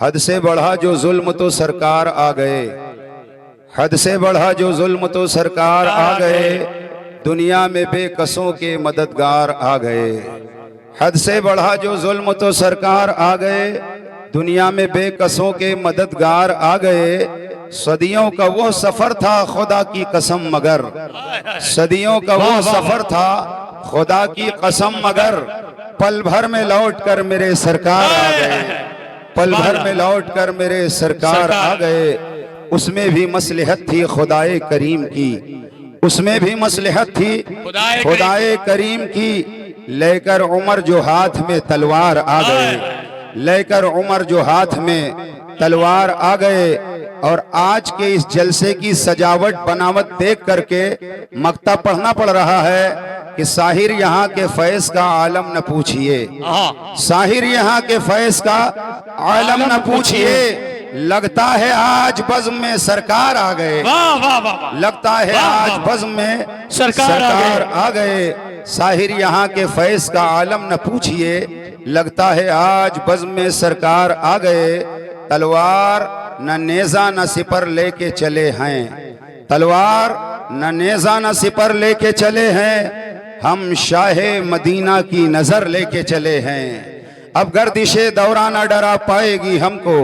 हद से बढ़ा जो जुल्म तो सरकार आ गए, हद से बढ़ा जो जुल्म तो सरकार आ गए, दुनिया में बेकसों के मददगार आ गए। हद से बढ़ा जो जुल्म तो सरकार आ गए, दुनिया में बेकसों के मददगार आ गए। सदियों का वो सफर था खुदा की कसम मगर, सदियों का वो सफर था खुदा की कसम मगर, पल भर में लौट कर मेरे सरकार आ गए, पल भर में लौट कर मेरे सरकार आ गए। उसमें भी मसलहत थी खुदाए करीम की, उसमें भी मसलहत थी खुदाए करीम की। लेकर उमर जो हाथ में तलवार आ गए, लेकर उमर जो हाथ में तलवार आ गए। और आज के इस जलसे की सजावट बनावट देख करके मक्ता पढ़ना पड़ रहा है कि साहिर यहाँ के फैज का आलम न पूछिए, साहिर यहाँ के फैज का आलम न पूछिए। लगता है आज बज़्म में सरकार आ गए, लगता है आज बज़्म में सरकार आ गए। साहिर यहाँ के फैज का आलम न पूछिए, लगता है आज बज़्म में सरकार आ गए। तलवार न नेजा न सिपर लेके चले हैं, तलवार न नेजा न सिपर लेके चले हैं, हम शाहे मदीना की नजर लेके चले हैं। अब गर्दिशे दौरा न डरा पाएगी हमको,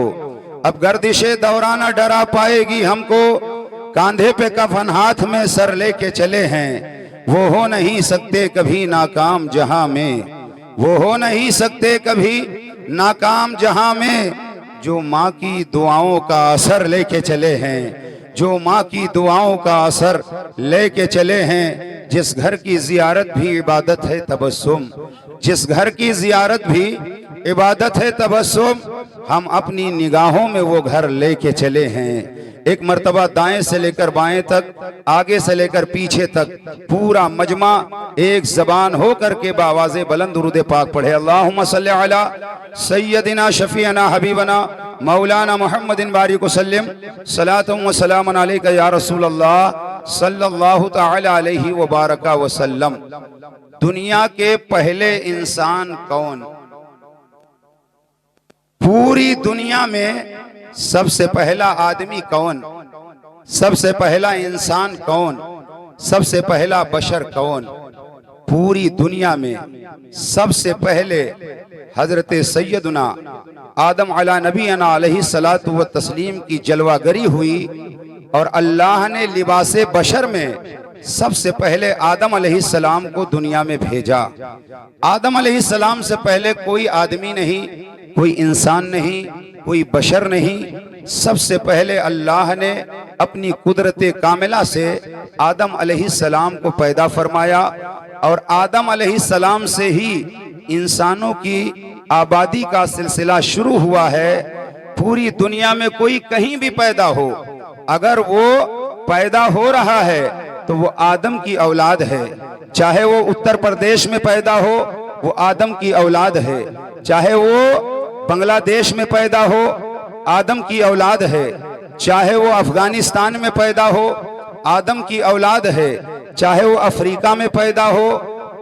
अब गर्दिशे दौरा न डरा पाएगी हमको, कांधे पे कफन हाथ में सर लेके चले हैं। वो हो नहीं सकते कभी नाकाम जहां में, वो हो नहीं सकते कभी नाकाम जहां में, जो माँ की दुआओं का असर लेके चले हैं, जो माँ की दुआओं का असर लेके चले हैं। जिस घर की जियारत भी इबादत है तबस्सुम, जिस घर की जियारत भी इबादत है तबस्सुम, हम अपनी निगाहों में वो घर लेके चले हैं। एक मर्तबा दाएं से लेकर बाएं तक, आगे से लेकर पीछे तक पूरा मजमा एक जबान हो करके बावाज़े बुलंद दुरूद पाक पढ़े। अल्लाहुम्मा सल्ली अला सय्यदिना शफीअना हबीबना मौलाना मुहम्मदिन बारिक वसल्लिम सलातुम व सलामुन अलैका या रसूल अल्लाह सल्लल्लाहु तआला अलैहि व बारका वसल्लम। दुनिया के पहले इंसान कौन? पूरी दुनिया में सबसे पहला आदमी कौन? सबसे पहला इंसान कौन? सबसे पहला बशर कौन? पूरी दुनिया में सबसे पहले हजरत सैयदना आदम अला नबीना अलैहि सलातु व तस्लीम की जलवागरी हुई और अल्लाह ने लिबासे बशर में सबसे पहले आदम अलैहिस्सलाम को दुनिया में भेजा। आदम अलैहिस्सलाम से पहले कोई आदमी नहीं, कोई इंसान नहीं, कोई बशर नहीं। सबसे पहले अल्लाह ने अपनी कुदरत कामिला से आदम अलैहिस्सलाम को पैदा फरमाया और आदम अलैहिस्सलाम से ही इंसानों की आबादी का सिलसिला शुरू हुआ है। पूरी दुनिया में कोई कहीं भी पैदा हो, अगर वो पैदा हो रहा है तो वो आदम की औलाद है। चाहे वो उत्तर प्रदेश में पैदा हो, वो आदम की औलाद है। चाहे वो बांग्लादेश में पैदा हो, आदम की औलाद है। चाहे वो अफगानिस्तान में पैदा हो, आदम की औलाद है। चाहे वो अफ्रीका में पैदा हो,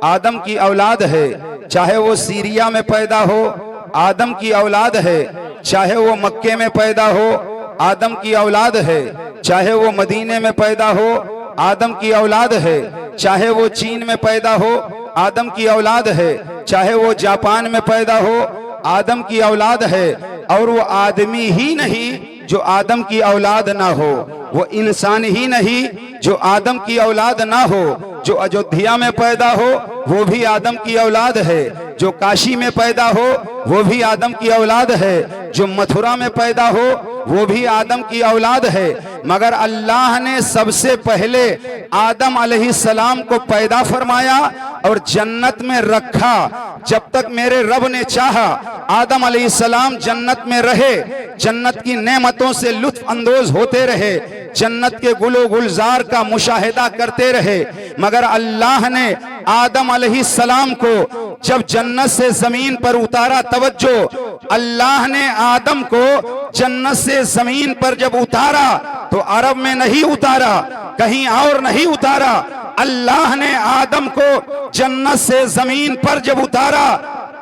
आदम की औलाद है। चाहे वो सीरिया में पैदा हो, आदम की औलाद है। चाहे वो मक्के में पैदा हो, आदम की औलाद है। चाहे वो मदीने में पैदा हो, आदम की औलाद है। चाहे वो चीन में पैदा हो, आदम की औलाद है। चाहे वो जापान में पैदा हो, आदम की औलाद है। और वो आदमी ही नहीं जो आदम की औलाद ना हो, वो इंसान ही नहीं जो आदम की औलाद ना हो। जो अयोध्या में पैदा हो वो भी आदम की औलाद है, जो काशी में पैदा हो वो भी आदम की औलाद है, जो मथुरा में पैदा हो वो भी आदम की औलाद है। मगर अल्लाह ने सबसे पहले आदम अलैहिस्सलाम को पैदा फरमाया और जन्नत में रखा। जब तक मेरे रब ने चाहा आदम अलैहिस्सलाम जन्नत में रहे, जन्नत की नेमतों से लुत्फ अंदोज होते रहे, जन्नत के गुलो गुलजार का मुशाहिदा करते रहे। मगर अल्लाह ने आदम अलैहिस्सलाम को जब जन्नत से जमीन पर उतारा, तवज्जो, अल्लाह ने आदम को जन्नत से जमीन पर जब उतारा तो अरब में नहीं उतारा, कहीं और नहीं उतारा। अल्लाह ने आदम को जन्नत से जमीन पर जब उतारा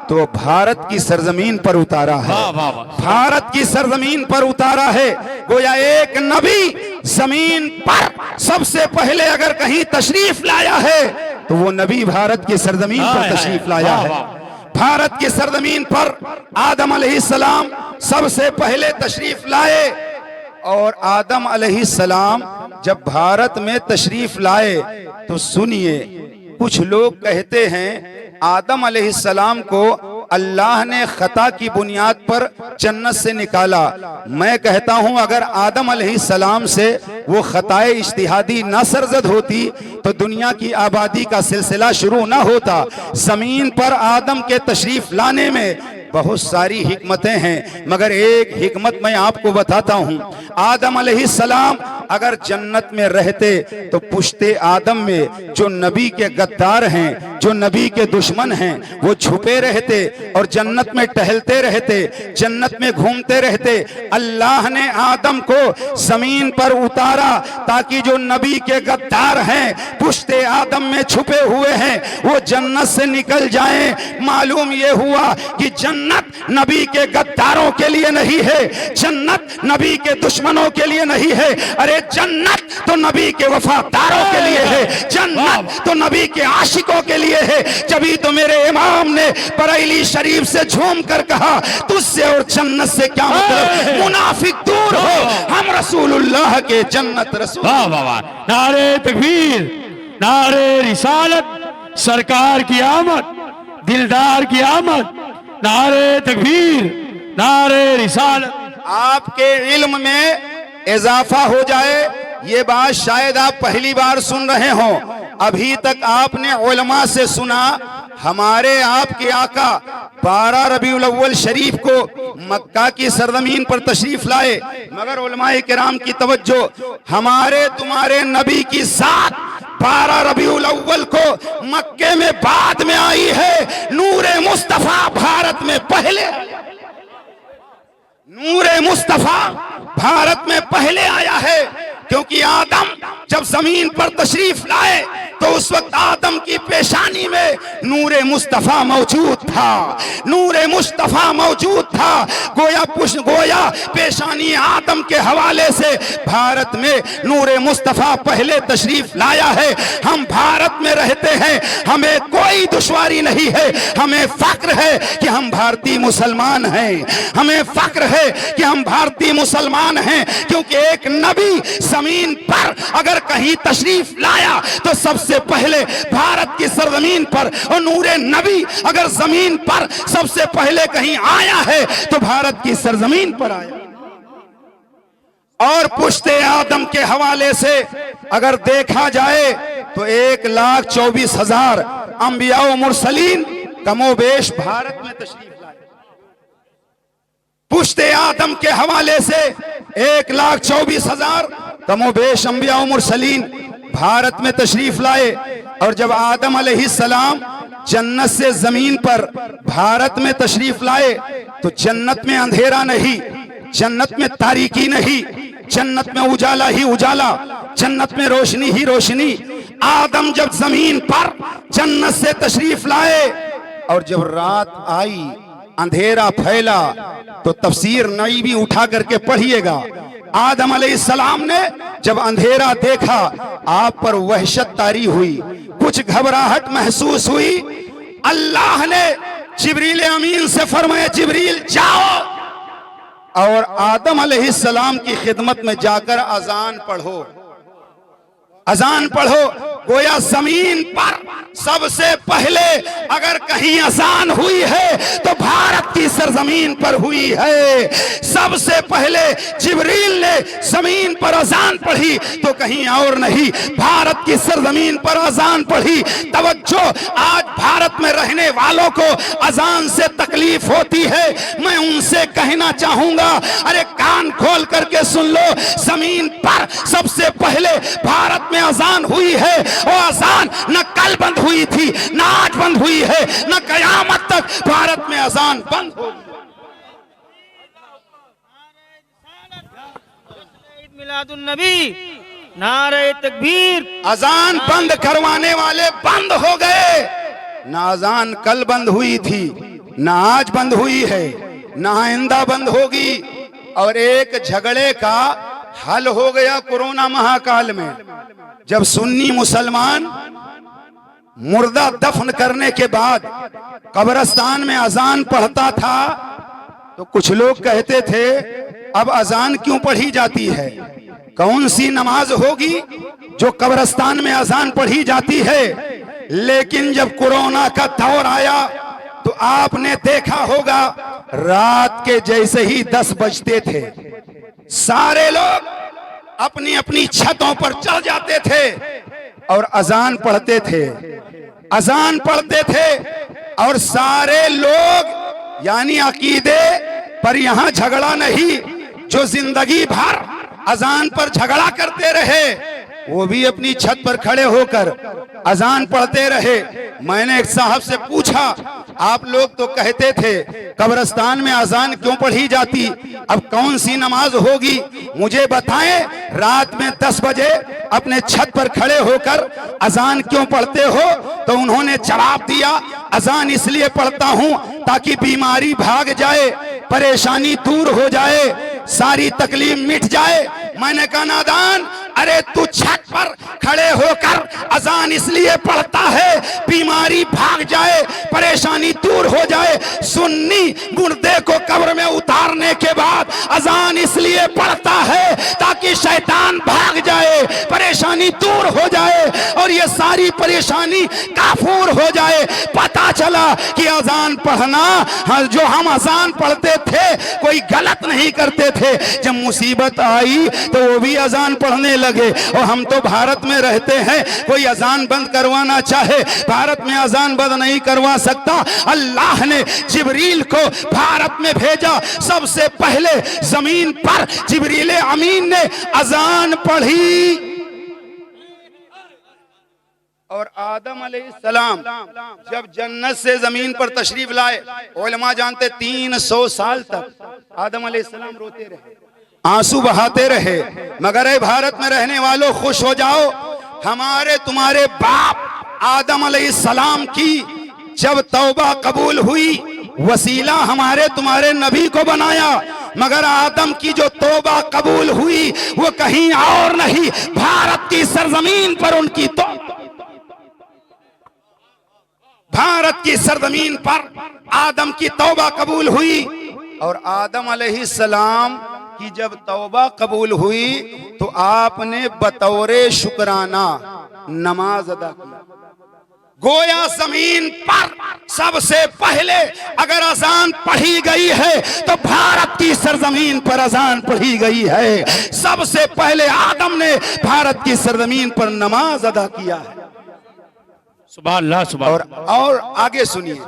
तो भारत की सरजमीन पर उतारा है। भारत की सरजमीन पर उतारा है। गोया एक नबी जमीन पर सबसे पहले अगर कहीं तशरीफ लाया है तो वो नबी भारत की सरजमीन पर तशरीफ लाया है। भारत की सरजमीन पर आदम अलैहिस्सलाम सबसे पहले तशरीफ लाए, और आदम अलैहिस्सलाम जब भारत में तशरीफ लाए तो सुनिए, कुछ लोग कहते हैं आदम अलैहिस्सलाम को अल्लाह ने खता की बुनियाद पर जन्नत से निकाला। मैं कहता हूं अगर आदम अलैहिस्सलाम से वो खताए इज्तिहादी ना सरजद होती तो दुनिया की आबादी का सिलसिला शुरू ना होता। जमीन पर आदम के तशरीफ लाने में बहुत सारी हिकमतें हैं, मगर एक हिकमत मैं आपको बताता हूं। आदम अलैहिस्सलाम अगर जन्नत में रहते तो पुश्ते आदम में जो नबी के गद्दार हैं, जो नबी के दुश्मन हैं, वो छुपे रहते और जन्नत में टहलते रहते, जन्नत में घूमते रहते। अल्लाह ने आदम को जमीन पर उतारा ताकि जो नबी के गद्दार हैं, पुश्ते आदम में छुपे हुए हैं, वो जन्नत से निकल जाएं। मालूम ये हुआ कि जन्नत नबी के गद्दारों के लिए नहीं है, जन्नत नबी के दुश्मनों के लिए नहीं है। अरे जन्नत तो नबी के वफादारों के लिए है, जन्नत तो नबी के आशिकों के लिए है। जभी तो मेरे इमाम ने बरेली शरीफ से झूम कर कहा, तुझसे और जन्नत से क्या मतलब, मुनाफिक दूर हो, हम रसूलुल्लाह के जन्नत रसूल। नारे तकबीर, नारे रिसालत, सरकार की आमद, दिलदार की आमद, नारे तकबीर, नारे रिसालत। आपके इल्म में इजाफा हो जाए, ये बात शायद आप पहली बार सुन रहे हो। अभी तक आपने उलमा से सुना हमारे आपके आका 12 रबीउल अव्वल शरीफ को मक्का की सरजमीन पर तशरीफ लाए, मगर उलमाए किराम की तवज्जो, हमारे तुम्हारे नबी की साथ 12 रबीउल अव्वल को मक्के में बाद में आई है। नूरे मुस्तफा भारत में पहले, नूरे मुस्तफा भारत में पहले आया है, क्योंकि आदम जब जमीन पर तशरीफ लाए तो उस वक्त आदम की पेशानी में नूरे मुस्तफा मौजूद था, नूरे मुस्तफा मौजूद था। गोया पेशानी आदम के हवाले से भारत में नूरे मुस्तफा पहले तशरीफ लाया है। हम भारत में रहते हैं, हमें कोई दुश्वारी नहीं है, हमें फक्र है कि हम भारतीय मुसलमान हैं, हमें फक्र है कि हम भारतीय मुसलमान हैं, क्योंकि एक नबी जमीन पर अगर कहीं तशरीफ लाया तो सबसे पहले भारत की सरजमीन पर, और नूरे नबी अगर जमीन पर सबसे पहले कहीं आया है तो भारत की सरजमीन पर आया। और पुश्ते आदम के हवाले से अगर देखा जाए तो 1,24,000 अंबिया व मुरसलीन कमोबेश भारत में तशरीफ लाए। पुश्ते आदम के हवाले से 1,24,000 कमोबेश अंबिया व मुरसलीन भारत में तशरीफ लाए। और जब आदम अलैहिस्सलाम जन्नत से जमीन पर भारत में तशरीफ लाए तो जन्नत में अंधेरा नहीं, जन्नत में तारीकी नहीं, जन्नत में उजाला ही उजाला, जन्नत में रोशनी ही रोशनी। आदम जब जमीन पर जन्नत से तशरीफ लाए और जब रात आई, अंधेरा फैला, तो तफसीर नई भी उठा करके पढ़िएगा। आदम अलैहिस्सलाम ने जब अंधेरा देखा, आप पर वहशत तारी हुई, कुछ घबराहट महसूस हुई। अल्लाह ने जिब्रील अमीन से फरमाया, जिब्रील जाओ और आदम अलैहिस्सलाम की खिदमत में जाकर अजान पढ़ो, अजान पढ़ो। गोया जमीन पर सबसे पहले अगर कहीं अजान हुई है तो भारत की सरजमीन पर हुई है। सबसे पहले जिब्रील ने जमीन पर अजान पढ़ी तो कहीं और नहीं, भारत की सरजमीन पर अजान पढ़ी। तवज्जो, आज भारत में रहने वालों को अजान से तकलीफ होती है, मैं उनसे कहना चाहूंगा, अरे कान खोल करके सुन लो, जमीन पर सबसे पहले भारत में अजान हुई है। वो अजान न कल बंद हुई थी, न आज बंद हुई है, न कयामत तक भारत में अजान बंद होगी। मिलादुन्नबी, नारे तकबीर। अजान बंद करवाने वाले बंद हो गए। न अजान कल बंद हुई थी, ना आज बंद हुई है, ना आइंदा बंद होगी। और एक झगड़े का हल हो गया कोरोना महाकाल में, जब सुन्नी मुसलमान मुर्दा दफन करने के बाद कब्रिस्तान में अजान पढ़ता था, तो कुछ लोग कहते थे अब अजान क्यों पढ़ी जाती है, कौन सी नमाज होगी जो कब्रिस्तान में अजान पढ़ी जाती है। लेकिन जब कोरोना का दौर आया तो आपने देखा होगा, रात के जैसे ही 10 बजते थे, सारे लोग अपनी अपनी छतों पर चढ़ जाते थे और अजान पढ़ते थे, अजान पढ़ते थे। और सारे लोग यानी अकीदे पर यहां झगड़ा नहीं, जो जिंदगी भर अजान पर झगड़ा करते रहे, वो भी अपनी छत पर खड़े होकर अजान पढ़ते रहे। मैंने एक साहब से पूछा, आप लोग तो कहते थे कब्रिस्तान में अजान क्यों पढ़ी जाती, अब कौन सी नमाज होगी, मुझे बताएं। रात में 10 बजे अपने छत पर खड़े होकर अजान क्यों पढ़ते हो? तो उन्होंने जवाब दिया, अजान इसलिए पढ़ता हूं ताकि बीमारी भाग जाए, परेशानी दूर हो जाए, सारी तकलीफ मिट जाए। मैंने कहा नादान, अरे तू छत पर खड़े होकर अजान इसलिए पढ़ता है बीमारी भाग जाए, परेशानी दूर हो जाए। सुन्नी मुर्दे को कब्र में उतारने के बाद अजान इसलिए पढ़ता है ताकि शैतान भाग जाए, परेशानी दूर हो जाए और ये सारी परेशानी काफूर हो जाए। पता चला कि अजान पढ़ना, जो हम अजान पढ़ते थे कोई गलत नहीं करते थे, जब मुसीबत आई तो वो भी अजान पढ़ने लगे। और हम तो भारत में रहते हैं, कोई अजान बंद करवाना चाहे भारत में अजान बंद नहीं करवा सकता। अल्लाह ने जिब्रील को भारत में भेजा, सबसे पहले जमीन पर जिब्रील अमीन ने अजान पढ़ी। और आदम अलैहिस्सलाम जब जन्नत से जमीन पर तशरीफ लाए, उलमा जानते 300 साल तक आदम अलैहिस्सलाम रोते रहे, आंसू बहाते रहे। मगर ए भारत में रहने वालों, खुश हो जाओ, हमारे तुम्हारे बाप आदम अलैहिस्सलाम की जब तौबा कबूल हुई, वसीला हमारे तुम्हारे नबी को बनाया। मगर आदम की जो तौबा कबूल हुई वो कहीं और नहीं, भारत की सरजमीन पर उनकी तो भारत की सरजमीन पर आदम की तौबा कबूल हुई। और आदम अलैहिस्सलाम की जब तौबा कबूल हुई तो आपने बतौरे शुक्राना नमाज अदा की। गोया जमीन पर सबसे पहले अगर अजान पढ़ी गई है तो भारत की सरजमीन पर अजान पढ़ी गई है। सबसे पहले आदम ने भारत की सरजमीन पर नमाज अदा किया है। सुभान अल्लाह, सुभान अल्लाह। और आगे सुनिए,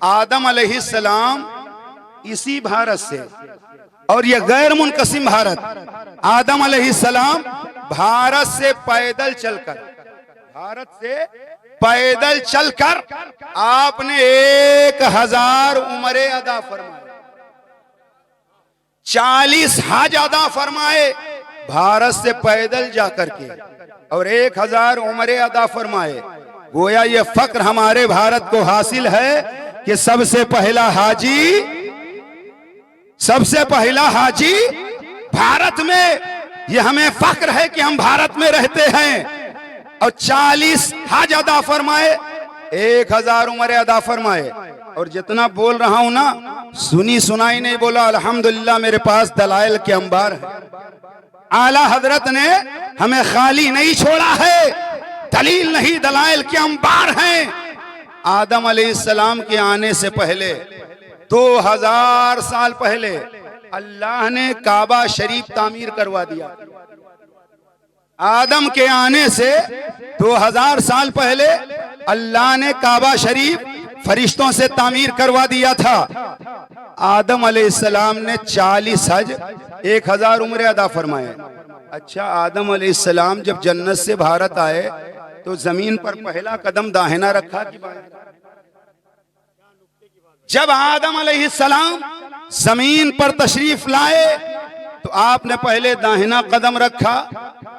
आदम अलैहिस्सलाम इसी भारत से, और यह गैर मुनकसिम भारत, आदम अलैहिस्सलाम भारत से पैदल चलकर आपने 1000 उम्रे अदा फरमाए, 40 हज अदा फरमाए भारत से पैदल जाकर के, और 1000 उम्रे अदा फरमाए। गोया ये फक्र हमारे भारत को हासिल है कि सबसे पहला हाजी भारत में। ये हमें फक्र है कि हम भारत में रहते हैं। और 40 हज अदा फरमाए, 1000 उम्रे अदा फरमाए। और जितना बोल रहा हूं ना, सुनी सुनाई नहीं बोला, अल्हम्दुलिल्लाह मेरे पास दलाइल के अंबार है। आला हजरत ने हमें खाली नहीं छोड़ा है, दलील नहीं दलाइल के अंबार हैं। आदम अलैहिस्सलाम के आने से पहले 2000 साल पहले अल्लाह ने काबा शरीफ तामीर करवा दिया। आदम के आने से 2000 साल पहले अल्लाह ने काबा शरीफ फरिश्तों से तामीर करवा दिया था। आदम अलैहिस्सलाम ने 40 हज 1000 उम्रे अदा फरमाए। अच्छा, आदम अलैहिस्सलाम जब जन्नत से भारत आए तो जमीन पर पहला कदम दाहिना रखा कि बायां? जब आदम अलैहिस्सलाम जमीन पर तशरीफ लाए तो आपने पहले दाहिना कदम रखा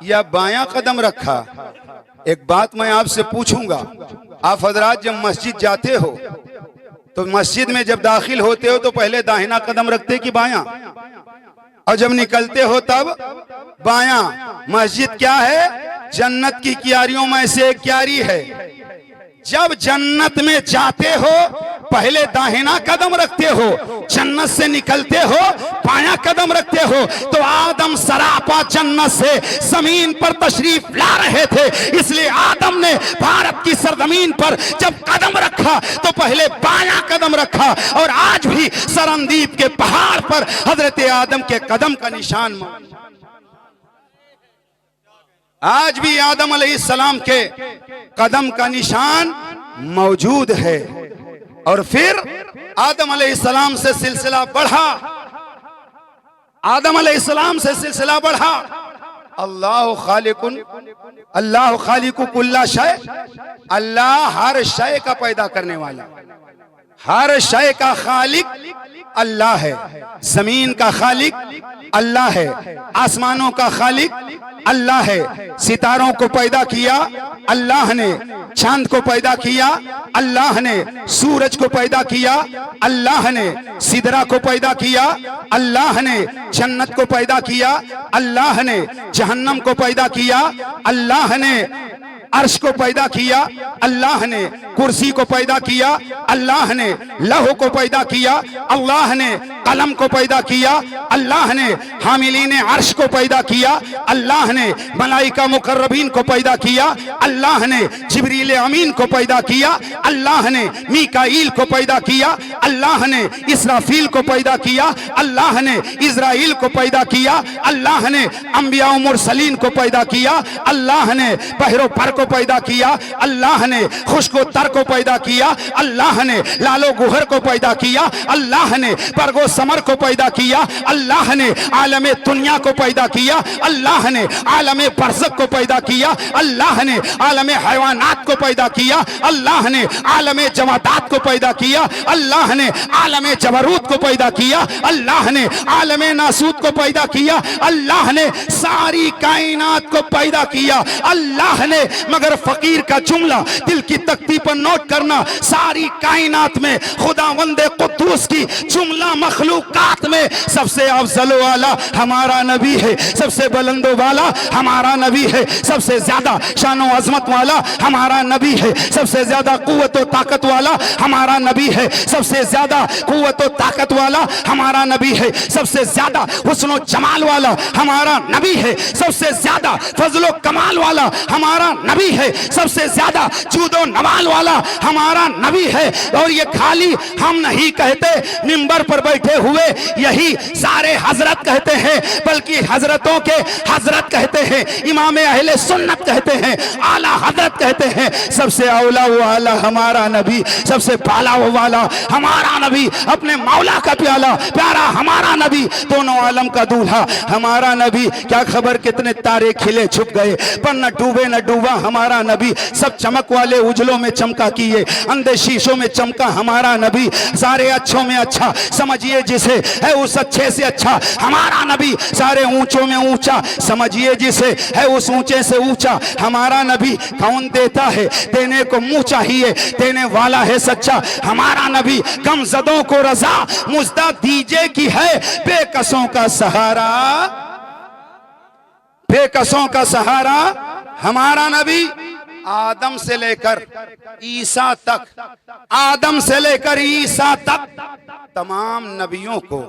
या बायां कदम रखा? एक बात मैं आपसे पूछूंगा, आप हजरात जब मस्जिद जाते हो तो मस्जिद में जब दाखिल होते हो तो पहले दाहिना कदम रखते कि बायां, और जब निकलते हो तब बायां। मस्जिद क्या है? जन्नत की क्यारियों में से एक क्यारी है। जब जन्नत में जाते हो पहले दाहिना कदम रखते हो, जन्नत से निकलते हो बायां कदम रखते हो। तो आदम सरापा जन्नत से जमीन पर तशरीफ ला रहे थे, इसलिए आदम ने भारत की सरजमीन पर जब कदम रखा तो पहले बायां कदम रखा। और आज भी सरंदीप के पहाड़ पर हजरत आदम के कदम का निशान, आज भी आदम अलैहिस्सलाम के कदम का निशान मौजूद है। और फिर आदम अलैहिस्सलाम से सिलसिला बढ़ा, आदम अलैहिस्सलाम से सिलसिला बढ़ा। अल्लाह खालिकु कुल्ला शय, अल्लाह हर शय का पैदा करने वाला, हर शय का खालिक अल्लाह है। जमीन का खालिक अल्लाह है, आसमानों का खालिक अल्लाह है। सितारों को पैदा किया अल्लाह ने, चांद को पैदा किया अल्लाह ने, सूरज को पैदा किया अल्लाह ने, सिदरा को पैदा किया अल्लाह ने, जन्नत को पैदा किया अल्लाह ने, जहन्नम को पैदा किया अल्लाह ने, अर्श को पैदा किया अल्लाह ने, कुर्सी को पैदा किया अल्लाह ने, लौह को पैदा किया अल्लाह ने, कलम को पैदा किया अल्लाह ने, हामिलीन अर्श को पैदा किया अल्लाह ने, मलाइका मुकर्रबीन को पैदा किया अल्लाह ने, जिब्रील अमीन को पैदा किया अल्लाह ने, मीकाईल को पैदा किया अल्लाह ने, इसराफील को पैदा किया अल्लाह ने, इज़राइल को पैदा किया अल्लाह ने, अंबिया मुरसलीन को पैदा किया अल्लाह ने, बहरो पर को पैदा किया अल्लाह ने, खुशको तर को पैदा किया अल्लाह ने, लालो गुहर को पैदा किया अल्लाह ने, बरगो समर को पैदा किया अल्लाह ने, आलमे दुनिया को पैदा किया अल्लाह ने, आलमे बरज़ख को पैदा किया अल्लाह ने, आलमे हैवानात को पैदा किया अल्लाह ने, आलमे जमादात को पैदा किया अल्लाह ने, आलमे जबरूत को पैदा किया अल्लाह ने, आलमे नासूत को पैदा किया अल्लाह ने, सारी कायनात को पैदा किया अल्लाह ने। मगर फकीर का जुमला दिल की तख्ती पर नोट करना, सारी कायनात में खुदावंदे कुद्दूस की जुमला मखलूकात में सबसे अफजल वाला हमारा नबी है, सबसे बुलंदो वाला हमारा नबी है, सबसे ज्यादा शान व अजमत वाला हमारा नबी है, सबसे ज्यादा कुव्वत व ताकत वाला हमारा नबी है, सबसे ज्यादा कुव्वत व ताकत वाला हमारा नबी है, सबसे ज्यादा हुस्न व जमाल वाला हमारा नबी है, सबसे ज्यादा फजलो कमाल वाला हमारा नबी है, सबसे ज्यादा जूदो नवाल वाला हमारा नबी है। और ये खाली हम नहीं कहते, मिंबर पर बैठे हुए यही सारे हजरत कहते हैं, बल्कि हजरतों के हजरत कहते हैं, इमाम अहले सुन्नत कहते हैं, आला हजरत कहते हैं। सबसे औला वो आला हमारा नबी, सबसे पाला वो वाला हमारा नबी, अपने मौला का प्याला प्यारा हमारा नबी, दोनों आलम का दूल्हा हमारा नबी। क्या खबर कितने तारे खिले छुप गए, पर न डूबे न डूबा हमारा नबी, सब चमक वाले उजलों में चमका किए, अंधे शीशों में चमका हमारा नबी, सारे अच्छों में अच्छा समझिए जिसे है उस अच्छे से अच्छा हमारा नबी, सारे ऊंचों में ऊंचा समझिए जिसे है उस ऊंचे से ऊंचा हमारा नबी। कौन देता है, देने को मुंह चाहिए, देने वाला है सच्चा हमारा नबी। गमजदों को रजा मुझदा दीजे की है, बेकसों का सहारा, बेकसों का सहारा हमारा नबी। आदम से लेकर ईसा तक, आदम से लेकर ईसा तक तमाम नबियों को,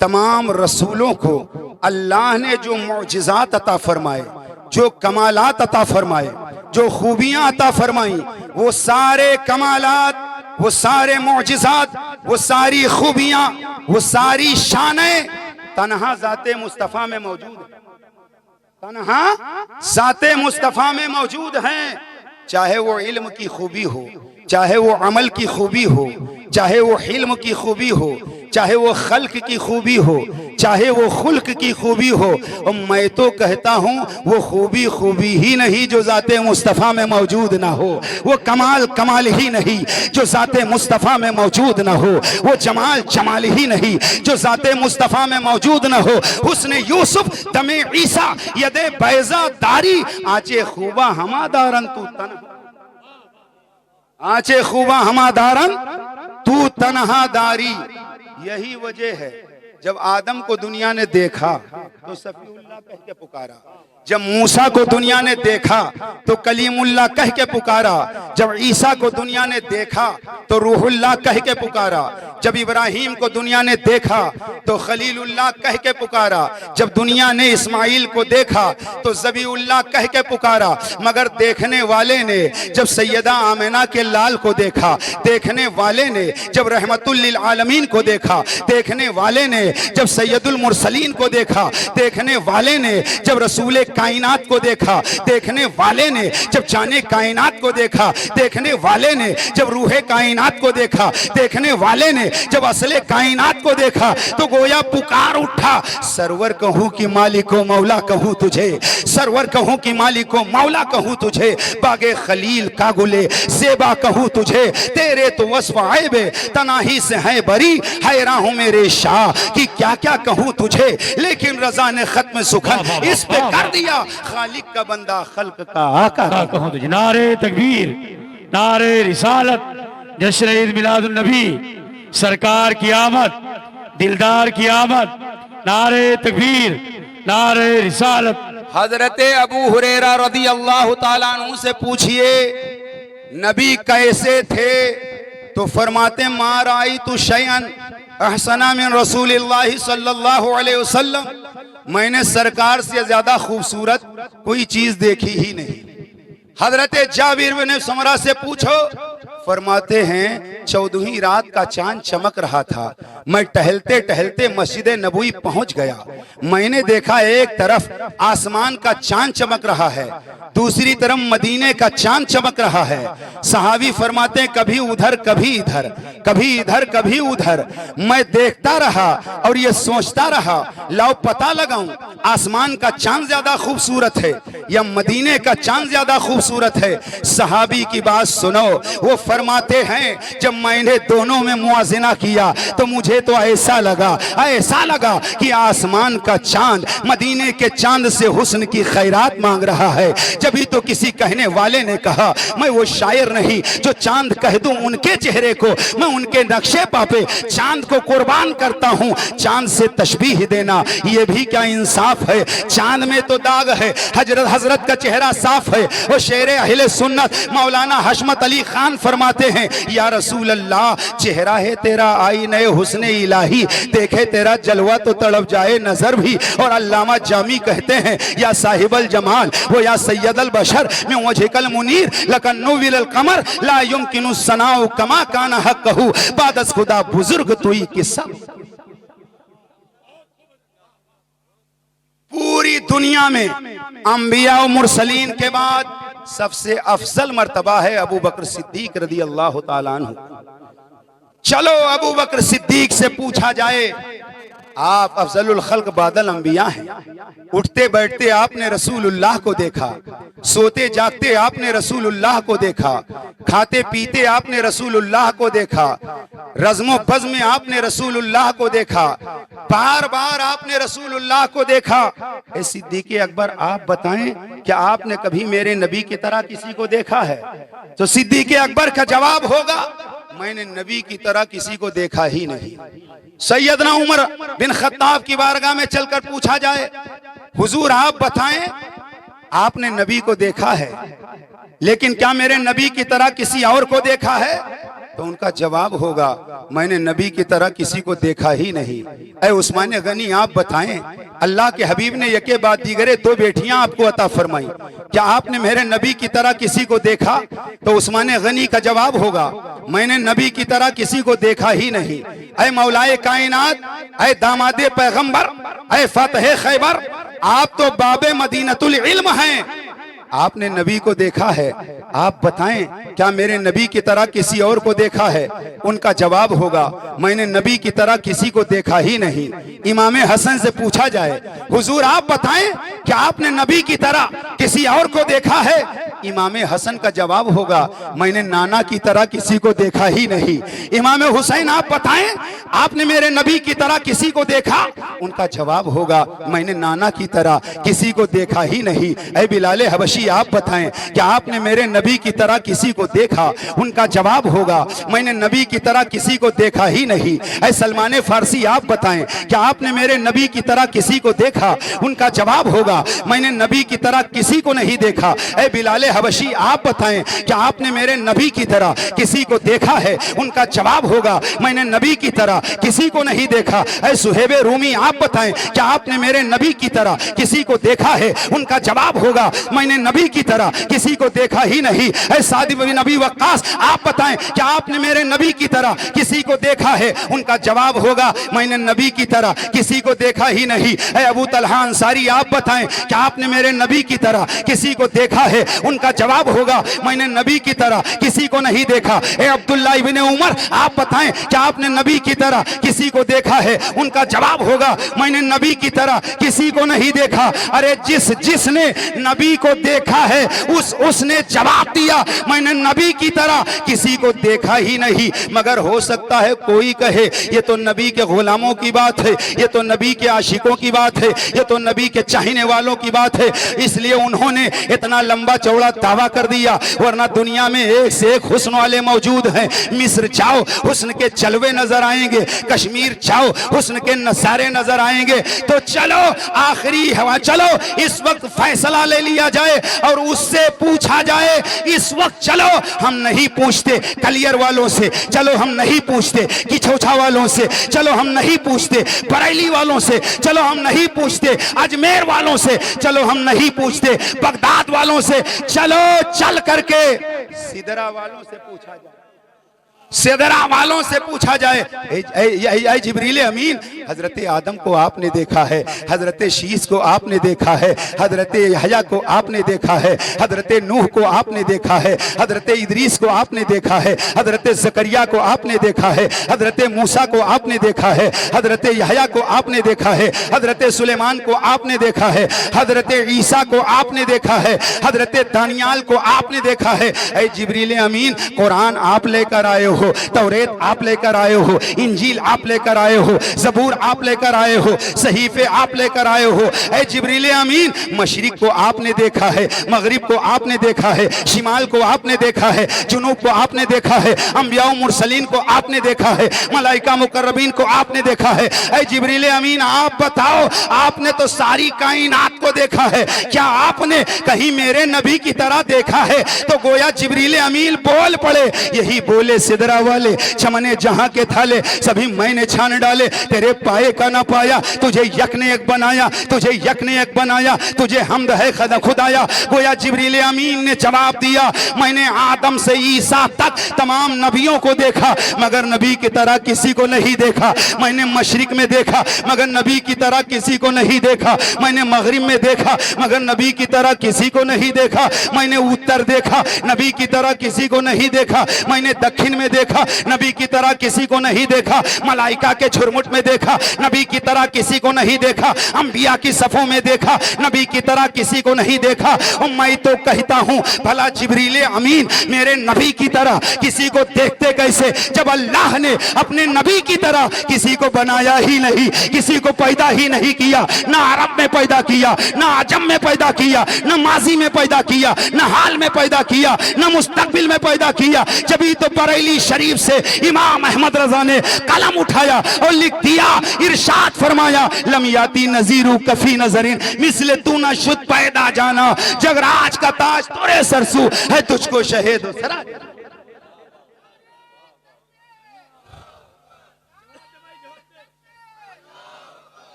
तमाम रसूलों को अल्लाह ने जो मौजिज़ात अता फरमाए, जो कमालात अता फरमाए, जो खूबियां अता फरमाई, वो सारे कमालात, वो सारे मौजिज़ात, वो सारी खूबियां, वो सारी शानें तन्हा ज़ाते मुस्तफ़ा में मौजूद है, तन्हा ज़ाते मुस्तफ़ा में मौजूद हैं। चाहे वो इल्म की खूबी हो, चाहे वो अमल की खूबी हो, चाहे वो हिल्म की खूबी हो, चाहे वो खल्क की खूबी हो, चाहे वो खुल्क की खूबी हो। और मैं तो कहता हूँ वो खूबी खूबी ही नहीं जो ज़ाते मुस्तफ़ा में मौजूद ना हो, वो कमाल कमाल ही नहीं जो ज़ाते मुस्तफ़ा में मौजूद ना हो, वो जमाल जमाल ही नहीं जो ज़ाते मुस्तफ़ा में मौजूद ना हो। हुस्न यूसुफ दमे ईसा यदे बैज़ा दारी, आचे खूबा हमादारन तू तन, आचे खूबा हमादारन तू तन्हा दारी। यही वजह है जब आदम को दुनिया ने देखा तो सफीउल्लाह कह के पुकारा, जब मूसा को दुनिया ने देखा तो कलीमुल्लाह कह के पुकारा, जब ईसा को दुनिया ने देखा तो रूहुल्लाह कह के पुकारा, जब इब्राहिम को दुनिया ने देखा तो खलीलुल्लाह कह के पुकारा, जब दुनिया ने इस्माइल को देखा तो ज़बीउल्लाह कह के पुकारा। मगर देखने वाले ने जब सैयदा आमिना के लाल को देखा, देखने वाले ने जब रहमतुल लिल आलमीन को देखा, देखने वाले ने जब सैयदुल मुरसलीन को देखा, देखने वाले ने जब रसूल कायनात को देखा, देखने वाले ने जब जाने कायनात को देखा, देखने वाले ने जब रूहे कायनात को देखा, देखने वाले ने जब असले कायनात को देखा, तो गोया पुकार उठा, सरवर कहूं कि मालिको मौला कहूं तुझे, सरवर कहूं कि मालिको मौला कहूं तुझे, बागे खलील का गुले सेबा कहूं तुझे, तेरे तो वस्फ आएबे तनाही से है बरी, हैरान हूं मेरे शाह कि क्या क्या कहूं तुझे। लेकिन रजा ने खत्म सुखन इस पे कर दिया, खालिक का बंदा खल्क का आका कहूं तुझे। नारे तकबीर, नारे रिसालत, जश्न ईद मिलादुन नबी, सरकार की आमद, दिलदार की आमद, नारे तकबीर, नारे रिसालत। हजरत अबू हुरैरा रदी अल्लाह ताला अन्हु से पूछिए नबी कैसे थे, तो फरमाते मा राइतु शैअन अहसना मिन रसूलिल्लाहि सल्लल्लाहु अलैहि वसल्लम, मैंने सरकार से ज्यादा खूबसूरत कोई चीज देखी ही नहीं। हजरत जाबिर बिन समरा से पूछो, फरमाते हैं 14वीं रात का चांद चमक रहा था, मैं टहलते टहलते मस्जिद नबवी पहुंच गया, मैंने देखा एक तरफ आसमान का चांद चमक रहा है, दूसरी तरफ मदीने का चांद चमक रहा है। सहाबी फरमाते हैं कभी उधर कभी इधर, कभी इधर कभी उधर, मैं देखता रहा और ये सोचता रहा लाओ पता लगाऊं आसमान का चांद ज्यादा खूबसूरत है या मदीने का चांद ज्यादा खूबसूरत है। सहाबी की बात सुनो, वो फरमाते हैं जब मैंने दोनों में मुआजिना किया तो मुझे तो ऐसा लगा कि आसमान का चांद मदीने के चांद से हुस्न की खैरात मांग रहा है। जब ही तो किसी कहने वाले ने कहा मैं वो शायर नहीं जो चांद कह दूं उनके चेहरे को, मैं उनके नक्शे पापे चांद को कुर्बान करता हूं। चांद से तशबीह देना ये भी क्या इंसाफ है, चांद में तो दाग है, हजरत का चेहरा साफ है। वो शेर अहले सुन्नत मौलाना हशमत अली खान फरमाते हैं या रसूल अल्लाह चेहरा है तेरा आईने हुस्न इलाही, देखे तेरा जलवा तो तड़प जाए नजर भी। और अल्लामा जामी कहते हैं या साहिबल जमाल वो या सैयदल बशर में वजहकल मुनीर लकन्नु विल कमर ला युमकिनु सनाउ कमा काना हक़हु बादस खुदा बुजुर्ग तुई किस्सा। पूरी दुनिया में अंबिया और मुरसलीन के बाद सबसे अफजल मर्तबा है अबू बकर सिद्दीक रदी अल्लाह ताला अन्हु। चलो अबू बकर सिद्दीक से पूछा जाए, आप अफजलुल खल्क बादल अंबिया हैं, उठते बैठते आपने रसूलुल्लाह को देखा, सोते जागते आपने रसूलुल्लाह को देखा, खाते पीते आपने रसूलुल्लाह को देखा, रज़्मो बज़्म में आपने रसूलुल्लाह को देखा, बार बार आपने रसूलुल्लाह को देखा। ए सिद्दीक़ अकबर आप बताएं क्या आपने कभी मेरे नबी की तरह किसी को देखा है? तो सिद्दीक़ अकबर का जवाब होगा मैंने नबी की तरह किसी को देखा ही नहीं। सैयदना उमर बिन खत्ताब की बारगाह में चलकर पूछा जाए हुजूर आप बताएं आपने नबी को देखा है लेकिन क्या मेरे नबी की तरह किसी और को देखा है? तो उनका जवाब होगा मैंने नबी की तरह किसी को देखा ही नहीं। ऐ उस्मान गनी आप बताएं अल्लाह के हबीब ने यके बाद दीगरे 2 बेटियां आपको अता फरमाई, क्या आपने मेरे नबी की तरह किसी को देखा? तो उस्मान गनी का जवाब होगा मैंने नबी की तरह किसी को देखा ही नहीं। ऐ मौलाए कायनात, ऐ दामादे पैगंबर, ऐ फतह खैबर, आप तो बाबे मदीनतुल इल्म हैं, आपने नबी को देखा है, आप बताएं क्या मेरे नबी की तरह किसी और को देखा है? उनका जवाब होगा मैंने नबी की तरह किसी को देखा ही नहीं। इमाम हसन से पूछा जाए हुजूर आप बताएं क्या आपने नबी की तरह किसी और को देखा है? इमाम हसन का जवाब होगा, मैंने नाना की तरह किसी को देखा ही नहीं। इमाम हुसैन आप बताएं, आपने मेरे नबी की तरह किसी को देखा? उनका जवाब होगा, मैंने नाना की तरह किसी को देखा ही नहीं। ऐ बिलाल हबशी आप बताएं, क्या आपने मेरे नबी की तरह किसी को देखा? उनका जवाब होगा, मैंने नबी की तरह किसी को देखा ही नहीं। ऐ सलमान फारसी आप बताएं, क्या आपने मेरे नबी की तरह किसी को देखा? उनका जवाब होगा, मैंने नबी की तरह किसी को नहीं देखा। ऐ बिलाल हबशी आप बताएं, क्या आपने मेरे नबी की तरह किसी को देखा है? उनका जवाब होगा, मैंने नबी की तरह किसी को नहीं देखा। ऐ सुहेब रूमी आप बताएं, क्या आपने मेरे नबी की तरह किसी को देखा है? उनका जवाब होगा, मैंने नबी की तरह किसी को देखा ही नहीं। ऐ साद बिन नबी वक्कास आप बताएं, क्या आपने मेरे नबी की तरह किसी को देखा है? उनका जवाब होगा, मैंने नबी की तरह किसी को देखा ही नहीं। ऐ अबू तलहा अंसारी आप बताएं, क्या आपने मेरे नबी की तरह किसी को देखा है? उनका जवाब होगा, मैंने नबी की तरह किसी को नहीं देखा। ऐ अब्दुल्ला इब्ने उमर आप बताएं, क्या आपने नबी की तरह किसी को देखा है? उनका जवाब होगा, मैंने नबी की तरह किसी को नहीं देखा। अरे जिसने नबी को देखा है उसने जवाब दिया, मैंने नबी की तरह किसी को देखा ही नहीं। मगर हो सकता है कोई कहे ये तो नबी के गुलामों की बात है, ये तो नबी के आशिकों की बात है, ये तो नबी के चाहने वालों की बात है, इसलिए उन्होंने इतना लंबा चौड़ा दावा कर दिया। वरना दुनिया में एक से एक हुस्न वाले मौजूद हैं। मिस्र जाओ, हुस्न के जलवे नजर आएंगे। कश्मीर जाओ, हुस्न के नजारे नजर आएंगे। तो चलो आखिरी हवा, चलो इस वक्त फैसला ले लिया जाए और उससे पूछा जाए। इस वक्त चलो, हम नहीं पूछते कलियर वालों से, चलो हम नहीं पूछते किछौछा वालों से, चलो हम नहीं पूछते बरेली वालों से, चलो हम नहीं पूछते अजमेर वालों से, चलो हम नहीं पूछते बगदाद वालों से, चलो चल करके सिदरा वालों से पूछा जाए, सिदरा वालों से पूछा जाए। ऐ जिब्रील अमीन, हजरत आदम को आपने देखा है, हजरत शीस को आपने देखा है, हजरत यहया को आपने देखा है, हजरत नूह को आपने देखा है, हजरत इदरीस को आपने देखा है, हजरत जकरिया को आपने देखा है, हजरत मूसा को आपने देखा है, हजरत यहया को आपने देखा है, हजरत सुलेमान को आपने देखा है, हजरत ईसा को आपने देखा है, हजरत दानियाल को आपने देखा है। ऐ जिब्रील अमीन, कुरान आप लेकर आए हो, तौरेत आप लेकर आए हो, इंजील आप लेकर आए हो, ज़बूर आप लेकर आए हो, सहीफे आप लेकर आए हो। ऐ जिब्रील अमीन, मशरिक को आपने देखा है, मगरिब को आपने देखा है, शिमाल को आपने देखा है, जुनूब को आपने देखा है, अंबिया मुरसलीन को आपने देखा है, मलाइका मुकर्रबीन को आपने देखा है। ऐ जिब्रील अमीन, आप बताओ, आपने तो सारी कायनात को देखा है, क्या आपने कहीं मेरे नबी की तरह देखा है? तो गोया जिब्रील अमीन बोल पड़े, यही बोले सिदरा वाले, चमने जहां के थाले सभी मैंने छान डाले, तेरे पाए का ना पाया, तुझे यक ने एक बनाया, तुझे यक ने एक बनाया, तुझे हमद है खुदाया। गोया जिब्रील अमीन ने जवाब दिया, मैंने आदम से ईसा तक तमाम नबियों को देखा, मगर नबी की तरह किसी को नहीं देखा। मैंने मशरिक में देखा, मगर नबी की तरह किसी को नहीं देखा। मैंने मगरिब में देखा, मगर नबी की तरह किसी को नहीं देखा। मैंने उत्तर देखा, नबी की तरह किसी को नहीं देखा। मैंने दक्षिण में देखा, नबी की तरह किसी को नहीं देखा। मलाइका के झुरमुट में देखा, नबी की तरह किसी को नहीं देखा। अंबिया की सफों में देखा, नबी की तरह किसी को नहीं देखा। और मैं तो कहता हूं, भला जिब्रील अमीन मेरे नबी की तरह किसी को देखते कैसे, जब अल्लाह ने अपने नबी की तरह किसी को बनाया ही नहीं, किसी को पैदा ही नहीं किया। ना अरब में पैदा किया, ना अजम में पैदा किया, ना माजी में पैदा किया, ना हाल में पैदा किया, ना मुस्तकबिल में पैदा किया। जब तो बरेली शरीफ से इमाम अहमद रजा ने कलम उठाया और लिख दिया, इरशाद फरमाया, लम याती नजीरू कफी नजरिन मिसले तू न शुद्ध पैदा जाना, जगराज का ताज तोरे सरसू है, तुझको शहीद सरा।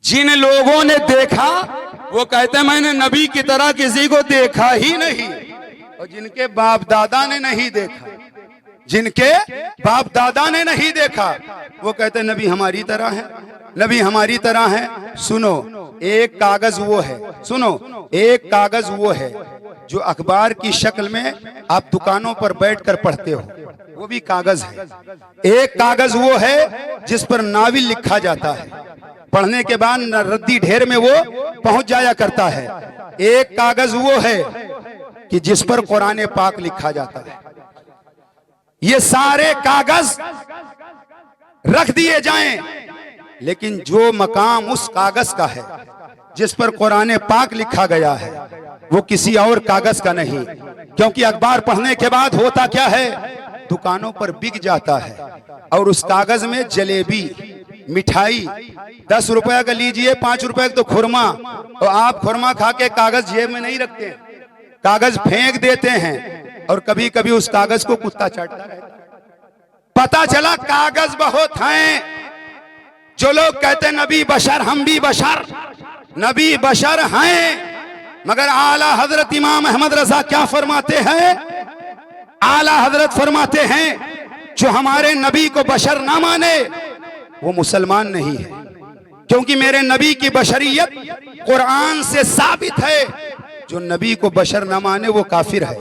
जिन लोगों ने देखा वो कहते हैं मैंने नबी की तरह किसी को देखा ही नहीं। और जिनके बाप दादा ने नहीं देखा, जिनके बाप दादा ने नहीं देखा, वो कहते हैं नबी हमारी तरह है, नबी हमारी तरह है। सुनो, एक कागज वो है, सुनो, एक कागज वो है जो अखबार की शक्ल में आप दुकानों पर बैठकर पढ़ते हो, वो भी कागज है। एक कागज वो है जिस पर नाविल लिखा जाता है, पढ़ने के बाद रद्दी ढेर में वो पहुंच जाया करता है। एक कागज वो है कि जिस पर कुरान पाक लिखा जाता है। ये सारे कागज रख दिए जाएं, लेकिन जो मकाम उस कागज का है जिस पर कुरान पाक लिखा गया है, वो किसी और कागज का नहीं। क्योंकि अखबार पढ़ने के बाद होता क्या है, दुकानों पर बिक जाता है और उस कागज में जलेबी, मिठाई 10 रुपए का लीजिए, 5 रुपए का तो खुरमा, और आप खुरमा खा के कागज जेब में नहीं रखते, कागज फेंक देते हैं और कभी कभी उस कागज को कुत्ता चाटता रहता है। पता चला कागज बहुत हैं। जो लोग कहते हैं नबी बशर, हम भी बशर, नबी बशर हैं, मगर आला हजरत इमाम अहमद रजा क्या फरमाते हैं? आला हजरत फरमाते हैं जो हमारे नबी को बशर ना माने वो मुसलमान नहीं है, क्योंकि मेरे नबी की बशरियत कुरान से साबित है। जो नबी को बशर ना माने वो काफिर है।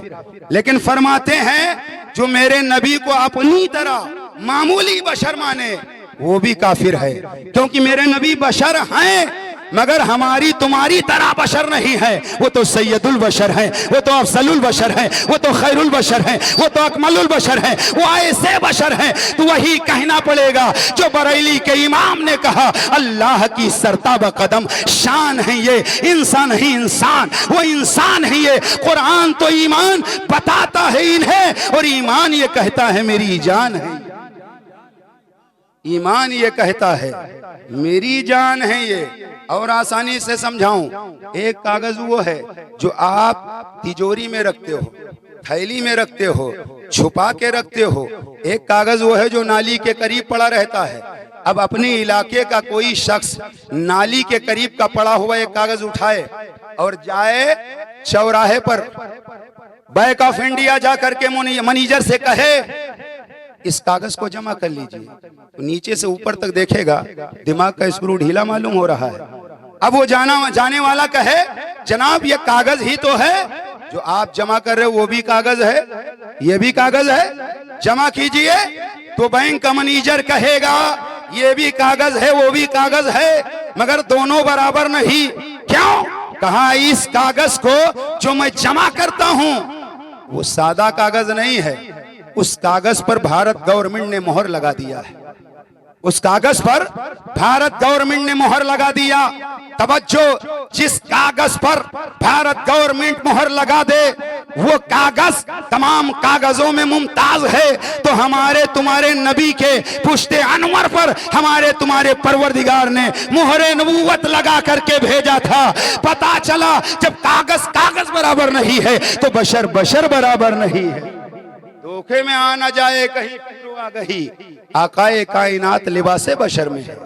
लेकिन फरमाते हैं जो मेरे नबी को अपनी तरह मामूली बशर माने वो भी काफिर है, क्योंकि मेरे नबी बशर हैं मगर हमारी तुम्हारी तरह बशर नहीं है। वो तो सैयदुल बशर है, वो तो अफसलुल बशर है, वो तो खैरुल बशर है, वो तो अकमलुल बशर है, वो ऐसे बशर है। तो वही कहना पड़ेगा जो बरेली के इमाम ने कहा, अल्लाह की सरताब कदम शान है ये, इंसान नहीं इंसान, वो इंसान है ये। कुरान तो ईमान बताता है इन्हें, और ईमान ये कहता है मेरी जान है। ईमान ये कहता है मेरी जान है ये। और आसानी से समझाऊं, एक कागज वो है जो आप तिजोरी में रखते हो, थैली में रखते हो, छुपा के रखते हो। एक कागज वो है जो नाली के करीब पड़ा रहता है। अब अपने इलाके का कोई शख्स नाली के करीब का पड़ा हुआ एक कागज उठाए और जाए चौराहे पर बैंक ऑफ इंडिया जा करके मैनेजर से कहे इस कागज को जमा कर लीजिए, तो नीचे से ऊपर तक देखेगा दिमाग का स्क्रू ढीला मालूम हो रहा है। अब वो जाने वाला कहे जनाब ये कागज ही तो है जो आप जमा कर रहे हो, वो भी कागज है, ये भी कागज है, जमा कीजिए। तो बैंक का मैनेजर कहेगा ये भी कागज है वो भी कागज है, मगर दोनों बराबर नहीं। क्यों? कहा इस कागज को जो मैं जमा करता हूं वो सादा कागज नहीं है, उस कागज पर भारत गवर्नमेंट ने मोहर लगा दिया है। उस कागज पर भारत गवर्नमेंट ने मोहर लगा दिया। तवज्जो, जिस कागज पर भारत गवर्नमेंट मोहर लगा दे वो कागज तमाम कागजों में मुमताज है। तो हमारे तुम्हारे नबी के पुश्ते अनवर पर हमारे तुम्हारे परवरदिगार ने मोहरे नबूवत लगा करके भेजा था। पता चला जब कागज कागज बराबर नहीं है तो बशर बशर बराबर नहीं है। धोखे में आना जाए कहीं फिक्र आ गई, आकाए कायनात लिबासे बशर में है।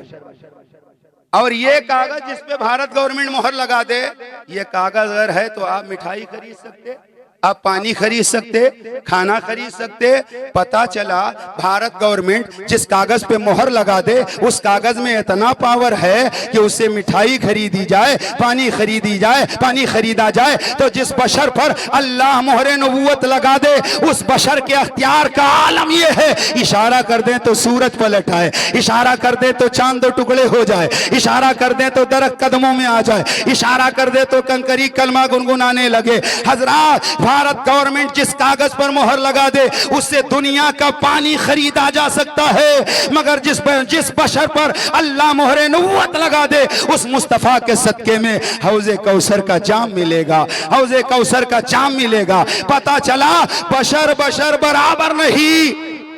और ये कागज जिस पे भारत गवर्नमेंट मोहर लगा दे, ये कागज अगर है तो आप मिठाई खरीद सकते, आप पानी खरीद सकते, खाना खरीद सकते। पता चला भारत गवर्नमेंट जिस कागज पे मोहर लगा दे उस कागज में इतना पावर है कि उससे मिठाई खरीदी जाए, पानी खरीदी जाए, पानी खरीदा जाए। तो जिस बशर पर अल्लाह मोहरे नबूवत लगा दे उस बशर के अख्तियार का आलम यह है, इशारा कर दे तो सूरज पलट आए, इशारा कर दे तो चांद दो टुकड़े हो जाए, इशारा कर दे तो दरख्त कदमों में आ जाए, इशारा कर दे तो कंकरी कलमा गुनगुनाने लगे। हजरात, भारत गवर्नमेंट जिस कागज पर मोहर लगा दे उससे दुनिया का पानी खरीदा जा सकता है, मगर जिस बशर पर अल्लाह मोहरे नबूवत लगा दे उस मुस्तफा के सदके में हौजे कौसर का जाम मिलेगा, हौजे कौसर का जाम मिलेगा। पता चला बशर बशर बराबर नहीं,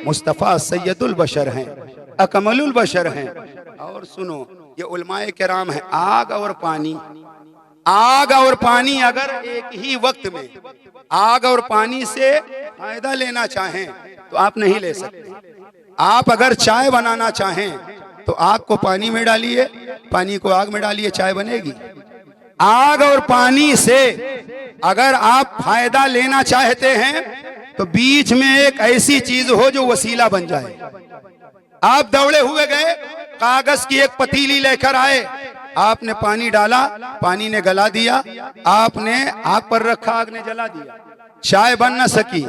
मुस्तफा सैयदुल बशर हैं, अकमलुल बशर हैं। और सुनो, ये उलमाए किराम है, आग और पानी, आग और पानी अगर एक ही वक्त में आग और पानी से फायदा लेना चाहें तो आप नहीं ले सकते। आप अगर चाय बनाना चाहें तो आग को पानी में डालिए, पानी को आग में डालिए, चाय बनेगी। आग और पानी से अगर आप फायदा लेना चाहते हैं तो बीच में एक ऐसी चीज हो जो वसीला बन जाए। आप दौड़े हुए गए, कागज की एक पतीली लेकर आए, आपने पानी डाला, पानी ने गला दिया, आपने आग पर रखा, आग ने जला दिया, चाय बन न सकी।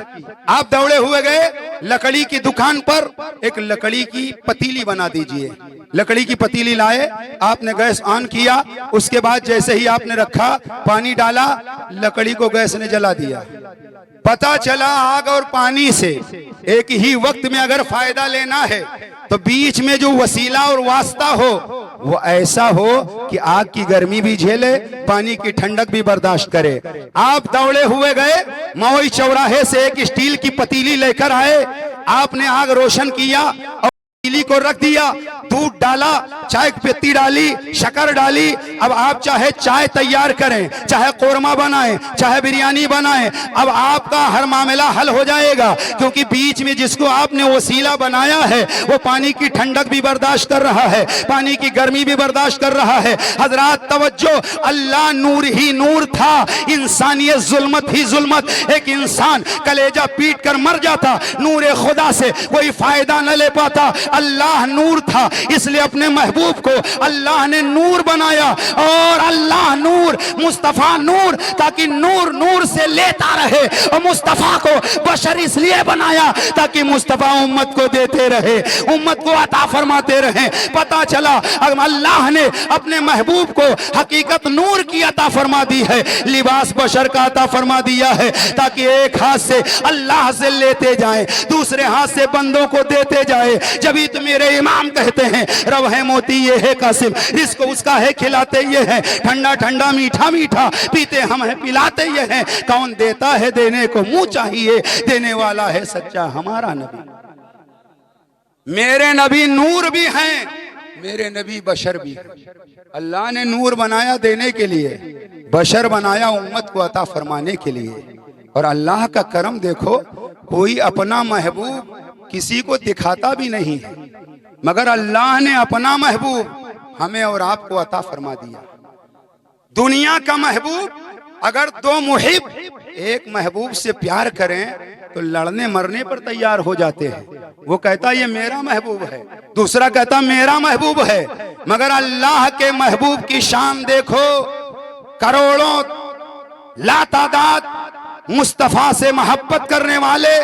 आप दौड़े हुए गए लकड़ी की दुकान पर, एक लकड़ी की पतीली बना दीजिए, लकड़ी की पतीली लाए, आपने गैस ऑन किया, उसके बाद जैसे ही आपने रखा, पानी डाला, लकड़ी को गैस ने जला दिया। पता चला आग और पानी से एक ही वक्त में अगर फायदा लेना है तो बीच में जो वसीला और वास्ता हो वो ऐसा हो कि आग की गर्मी भी झेले, पानी की ठंडक भी बर्दाश्त करे। आप दौड़े हुए गए, मवई चौराहे से एक स्टील की पतीली लेकर आए, आपने आग रोशन किया और पतीली को रख दिया, दूध डाला, चाय की पत्ती डाली, शक्कर डाली। अब आप चाहे चाय तैयार करें, चाहे कोरमा बनाएं, चाहे बिरयानी बनाएं, अब आपका हर मामला हल हो जाएगा, क्योंकि बीच में जिसको आपने वसीला बनाया है वो पानी की ठंडक भी बर्दाश्त कर रहा है, पानी की गर्मी भी बर्दाश्त कर रहा है। हजरात तवज्जो, अल्लाह नूर ही नूर था, इंसानियत जुल्मत ही जुल्मत। एक इंसान कलेजा पीट कर मर जाता, नूर खुदा से कोई फायदा न ले पाता। अल्लाह नूर था, इसलिए अपने महबूब को अल्लाह ने नूर बनाया, और अल्लाह नूर, मुस्तफा नूर, ताकि नूर नूर से लेता रहे। और मुस्तफा को बशर इसलिए बनाया ताकि मुस्तफा उम्मत को देते रहे, उम्मत को अता फरमाते रहे। पता चला अल्लाह ने अपने महबूब को हकीकत नूर की अता फरमा दी है, लिबास बशर का अता फरमा दिया है, ताकि एक हाथ से अल्लाह से लेते जाए, दूसरे हाथ से बंदों को देते जाए। जब तो मेरे इमाम कहते हैं रब है मोती ये है कासिम, रिस्क उसका है खिलाते ये है, ठंडा ठंडा मीठा मीठा पीते हम है पिलाते ये हैं। कौन देता है देने को मुंह चाहिए, देने वाला है सच्चा हमारा नबी। मेरे नबी नूर भी हैं, मेरे नबी बशर भी हैं। अल्लाह ने नूर बनाया देने के लिए, बशर बनाया उम्मत को अता फरमाने के लिए। और अल्लाह का करम देखो, कोई अपना महबूब किसी को दिखाता भी नहीं है, मगर अल्लाह ने अपना महबूब हमें और आपको अता फरमा दिया। दुनिया का महबूब, अगर दो मुहिब एक महबूब से प्यार करें तो लड़ने मरने पर तैयार हो जाते हैं। वो कहता ये मेरा महबूब है, दूसरा कहता मेरा महबूब है। मगर अल्लाह के महबूब की शान देखो, करोड़ों लातादाद मुस्तफा से मोहब्बत करने वाले,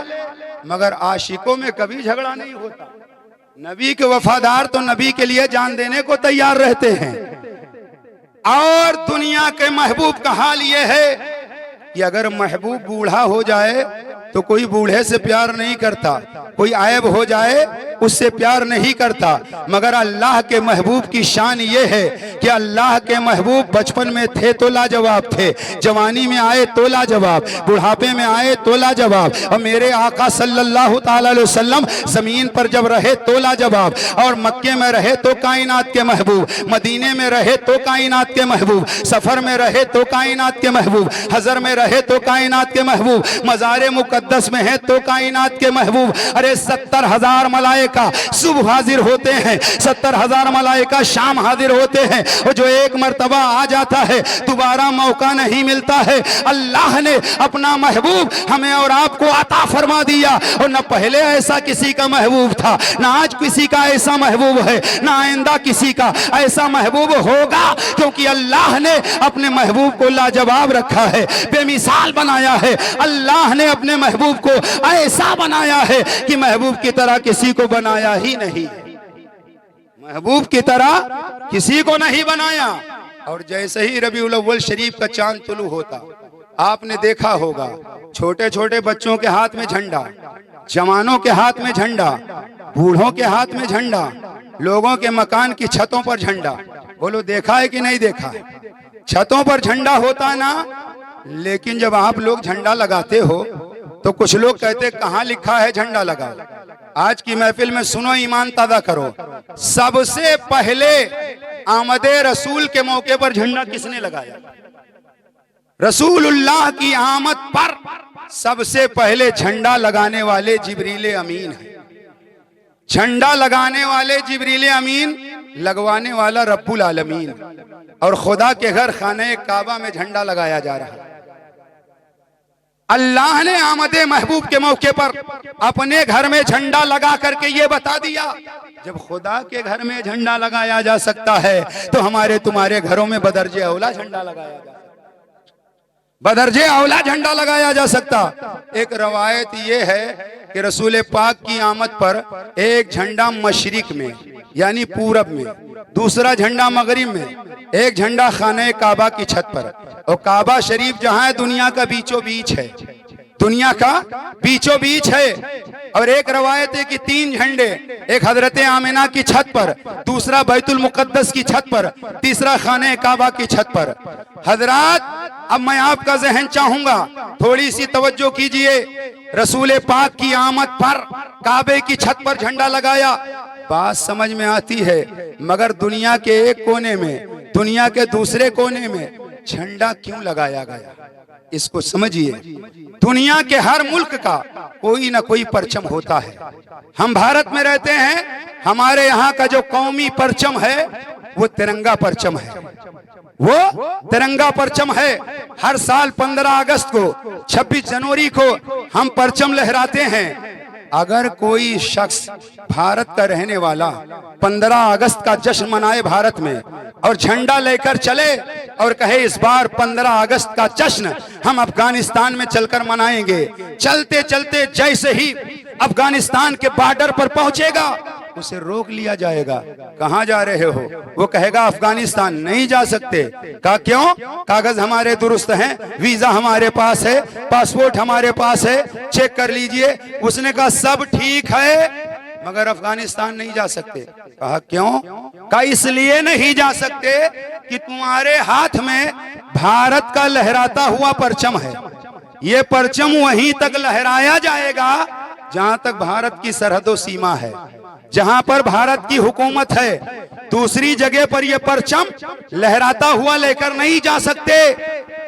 मगर आशिकों में कभी झगड़ा नहीं होता। नबी के वफादार तो नबी के लिए जान देने को तैयार रहते हैं। और दुनिया के महबूब का हाल यह है कि अगर महबूब बूढ़ा हो जाए तो कोई बूढ़े से प्यार नहीं करता, कोई आयब हो जाए उससे प्यार नहीं करता। मगर अल्लाह के महबूब की शान ये है कि अल्लाह के महबूब बचपन में थे तो लाजवाब थे, जवानी में आए तो लाजवाब, बुढ़ापे में आए तो लाजवाब। और मेरे आका सल्लल्लाहु ताला अलैहि वसल्लम जमीन पर जब रहे तो लाजवाब, और मक्के में रहे तो कायनात के महबूब, मदीने में रहे तो कायनात के महबूब, सफर में रहे तो कायनात के महबूब, हजर में रहे तो कायनात के महबूब, मज़ारे मुकद्दस में है तो कायनात के महबूब। अरे 70,000 मलाइका सुबह हाजिर होते हैं, 70,000 मलाइका शाम हाजिर होते हैं, और जो एक मर्तबा आ जाता है दोबारा मौका नहीं मिलता है। अल्लाह ने अपना महबूब हमें और आपको अता फरमा दिया, और न पहले ऐसा किसी का महबूब था, न आज किसी का ऐसा महबूब है, न आइंदा किसी का ऐसा महबूब होगा, क्योंकि अल्लाह ने अपने महबूब को लाजवाब रखा है, बेमिसाल बनाया है। अल्लाह ने अपने महबूब को ऐसा बनाया है कि महबूब की तरह किसी को बनाया ही नहीं, महबूब की तरह किसी को नहीं बनाया। और जैसे ही रबीउल अव्वल शरीफ का चांद तुलू होता, आपने देखा होगा छोटे छोटे बच्चों के हाथ में झंडा, जवानों के हाथ में झंडा, बूढ़ों के हाथ में झंडा, लोगों के मकान की छतों पर झंडा। बोलो देखा है कि नहीं देखा? छतों पर झंडा होता ना, लेकिन जब आप लोग झंडा लगाते हो तो कुछ लोग कहते कहाँ लिखा है झंडा लगाओ। आज की महफिल में सुनो, ईमान ताज़ा करो, सबसे पहले आमदे रसूल के मौके पर झंडा किसने लगाया? रसूलुल्लाह की आमद पर सबसे पहले झंडा लगाने वाले जिब्रील अमीन है। झंडा लगाने वाले जिब्रील अमीन, लगवाने वाला रब्बुल आलमीन। और खुदा के घर खाने काबा में झंडा लगाया जा रहा है। अल्लाह ने आमदे महबूब के मौके पर अपने घर में झंडा लगा करके ये बता दिया, जब खुदा के घर में झंडा लगाया जा सकता है तो हमारे तुम्हारे घरों में बदरजे औला झंडा लगाया जा सकता, बदरजे औला झंडा लगाया जा सकता। एक रवायत ये है कि रसूल पाक की आमद पर एक झंडा मशरिक में, यानी पूरब में, दूसरा झंडा मगरिब में, एक झंडा खाने काबा की छत पर। और काबा शरीफ जहां है दुनिया का बीचों बीच है, दुनिया का बीचों बीच है। और एक रवायत है कि 3 झंडे, एक हजरत आमिना की छत पर, दूसरा बैतुल मुकद्दस की छत पर, तीसरा खाने काबा की छत पर। हजरात, अब मैं आपका जहन चाहूंगा, थोड़ी सी तवज्जो कीजिए। रसूल पाक की आमद पर काबे की छत पर झंडा लगाया, बात समझ में आती है, मगर दुनिया के एक कोने में, दुनिया के दूसरे कोने में झंडा क्यों लगाया गया, इसको समझिए। दुनिया के हर मुल्क का कोई ना कोई परचम होता है। हम भारत में रहते हैं, हमारे यहाँ का जो कौमी परचम है वो तिरंगा परचम है, वो तिरंगा परचम है। हर साल 15 अगस्त को, 26 जनवरी को हम परचम लहराते हैं। अगर कोई शख्स भारत का रहने वाला 15 अगस्त का जश्न मनाए भारत में और झंडा लेकर चले और कहे इस बार 15 अगस्त का जश्न हम अफगानिस्तान में चलकर मनाएंगे, चलते चलते जैसे ही अफगानिस्तान के बॉर्डर पर पहुंचेगा उसे रोक लिया जाएगा, कहां जा रहे हो? वो कहेगा अफगानिस्तान। नहीं जा सकते। कहा क्यों? कागज हमारे दुरुस्त हैं, वीजा हमारे पास है, पासपोर्ट हमारे पास है, चेक कर लीजिए। उसने कहा सब ठीक है मगर अफगानिस्तान नहीं जा सकते। कहा क्यों? कहा इसलिए नहीं जा सकते कि तुम्हारे हाथ में भारत का लहराता हुआ परचम है। ये परचम वहीं तक लहराया जाएगा जहां तक भारत की सरहदों सीमा है, जहां पर भारत की हुकूमत है। दूसरी जगह पर यह परचम लहराता हुआ लेकर नहीं जा सकते।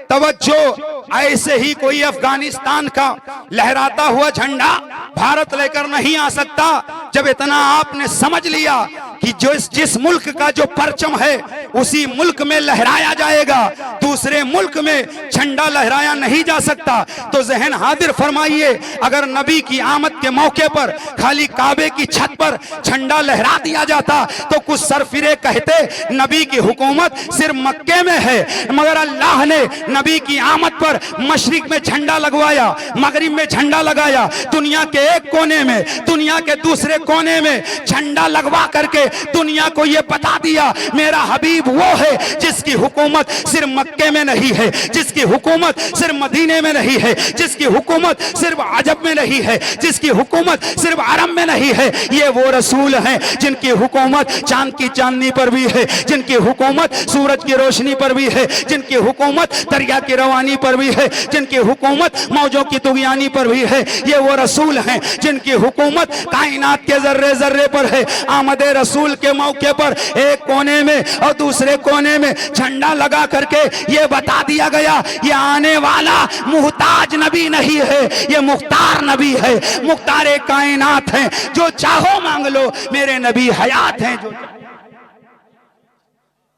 तवज्जो, ऐसे ही कोई अफगानिस्तान का लहराता हुआ झंडा भारत लेकर नहीं आ सकता। जब इतना आपने समझ लिया कि जो जिस मुल्क का जो परचम है उसी मुल्क में लहराया जाएगा, दूसरे मुल्क में झंडा लहराया नहीं जा सकता, तो जहन हाजिर फरमाइए, अगर नबी की आमद के मौके पर खाली काबे की छत पर झंडा लहरा दिया जाता तो कुछ सरफिरे कहते नबी की हुकूमत सिर्फ मक्के में है, मगर अल्लाह ने नबी की आमद पर मशरिक में झंडा लगवाया, मगरिब में झंडा लगाया, दुनिया के एक कोने में, दुनिया के दूसरे कोने में झंडा लगवा करके दुनिया को यह बता दिया मेरा हबीब वो है जिसकी हुकूमत सिर्फ मक्के में नहीं है, जिसकी हुकूमत सिर्फ मदीने में नहीं है, जिसकी हुकूमत सिर्फ अजब में नहीं है, जिसकी हुकूमत सिर्फ अरब में नहीं है। ये वो रसूल हैं जिनकी हुकूमत चांद की चांदनी पर भी है, जिनकी हुकूमत सूरज की रोशनी पर भी है, जिनकी हुकूमत दरिया की रवानी पर भी है, जिनकी हुकूमत मौजों की तुगयानी पर भी है। ये वो रसूल हैं जिनकी हुकूमत कायनात के जर्रे जर्रे पर है। आमद रसूल के मौके पर एक कोने में और दूसरे कोने में झंडा लगा करके ये बता दिया गया ये आने वाला मुहताज नबी नहीं है, ये मुख्तार नबी है, मुख्तार कायनात है। जो चाहो मांग लो, मेरे नबी हयात हैं, जो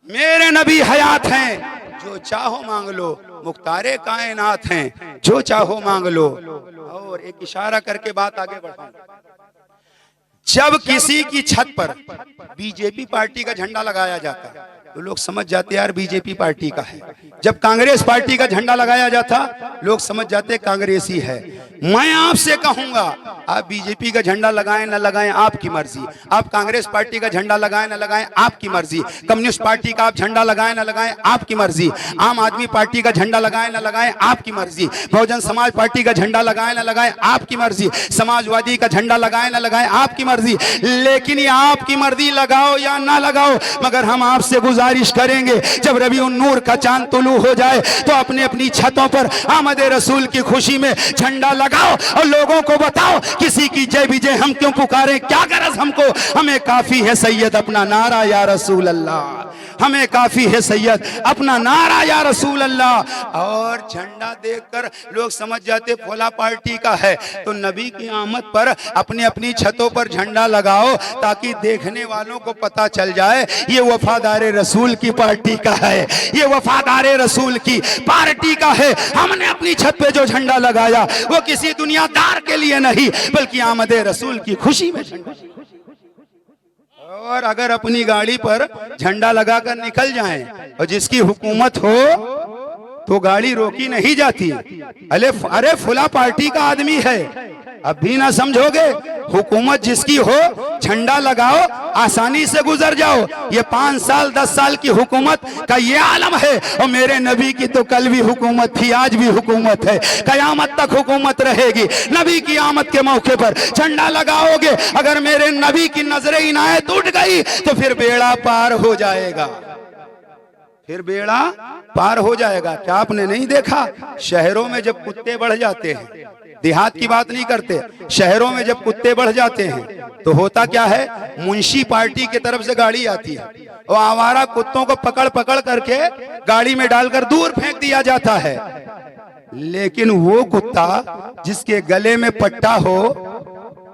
मेरे नबी हयात हैं, जो चाहो मांग लो, मुख्तारे कायनात हैं, जो चाहो मांग लो। और एक इशारा करके बात आगे बढ़ाऊं, जब किसी की छत पर बीजेपी पार्टी का झंडा लगाया जाता तो लोग समझ जाते यार बीजेपी पार्टी का है। जब कांग्रेस पार्टी का झंडा लगाया जाता लोग समझ जाते कांग्रेसी है। मैं आपसे कहूंगा आप बीजेपी का झंडा लगाएं न लगाएं आपकी मर्जी, आप कांग्रेस पार्टी का झंडा लगाएं न लगाएं आपकी मर्जी, कम्युनिस्ट पार्टी का आप झंडा लगाएं न लगाएं आपकी मर्जी, आम आदमी पार्टी का झंडा लगाएं न लगाएं आपकी मर्जी, बहुजन समाज पार्टी का झंडा लगाएं न लगाएं आपकी मर्जी, समाजवादी का झंडा लगाएं न लगाएं आपकी मर्जी। लेकिन ये आपकी मर्जी लगाओ या ना लगाओ, मगर हम आपसे गुजारिश करेंगे जब रबीउन नूर का चांद तुलू हो जाए तो अपने अपनी छतों पर आमद रसूल की खुशी में झंडा लगाओ और लोगों को बताओ किसी की जय विजय हम क्यों पुकारें, क्या गरज हमको, हमें काफी है सैयद अपना नारा या रसूल अल्लाह, हमें काफी है सैयद अपना नारा या रसूल अल्लाह। और झंडा देखकर लोग समझ जाते फला पार्टी का है, तो नबी की आमद पर अपनी अपनी छतों पर झंडा लगाओ ताकि देखने वालों को पता चल जाए ये वफादार रसूल की पार्टी का है, ये वफादार रसूल की पार्टी का है। हमने अपनी छत पे जो झंडा लगाया वो किसी दुनियादार के लिए नहीं बल्कि आमद रसूल की खुशी में झंडा। और अगर अपनी गाड़ी पर झंडा लगाकर निकल जाएं और जिसकी हुकूमत हो तो गाड़ी रोकी नहीं जाती। अरे फुला पार्टी का आदमी है, अब भी ना समझोगे? हुकूमत जिसकी हो झंडा लगाओ, आसानी से गुजर जाओ। ये 5 साल 10 साल की हुकूमत का ये आलम है। और मेरे नबी की तो कल भी हुकूमत थी, आज भी हुकूमत है, कयामत तक हुकूमत रहेगी। नबी की आमद के मौके पर झंडा लगाओगे, अगर मेरे नबी की नजरे इनायत उठ गई तो फिर बेड़ा पार हो जाएगा, फिर बेड़ा पार हो जाएगा। क्या आपने नहीं देखा शहरों में जब कुत्ते बढ़ जाते हैं, देहात की बात नहीं करते, शहरों में जब कुत्ते बढ़ जाते हैं तो होता क्या है, मुंशी पार्टी की तरफ से गाड़ी आती है और आवारा कुत्तों को पकड़ पकड़ करके गाड़ी में डालकर दूर फेंक दिया जाता है। लेकिन वो कुत्ता जिसके गले में पट्टा हो,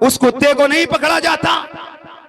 उस कुत्ते को नहीं पकड़ा जाता।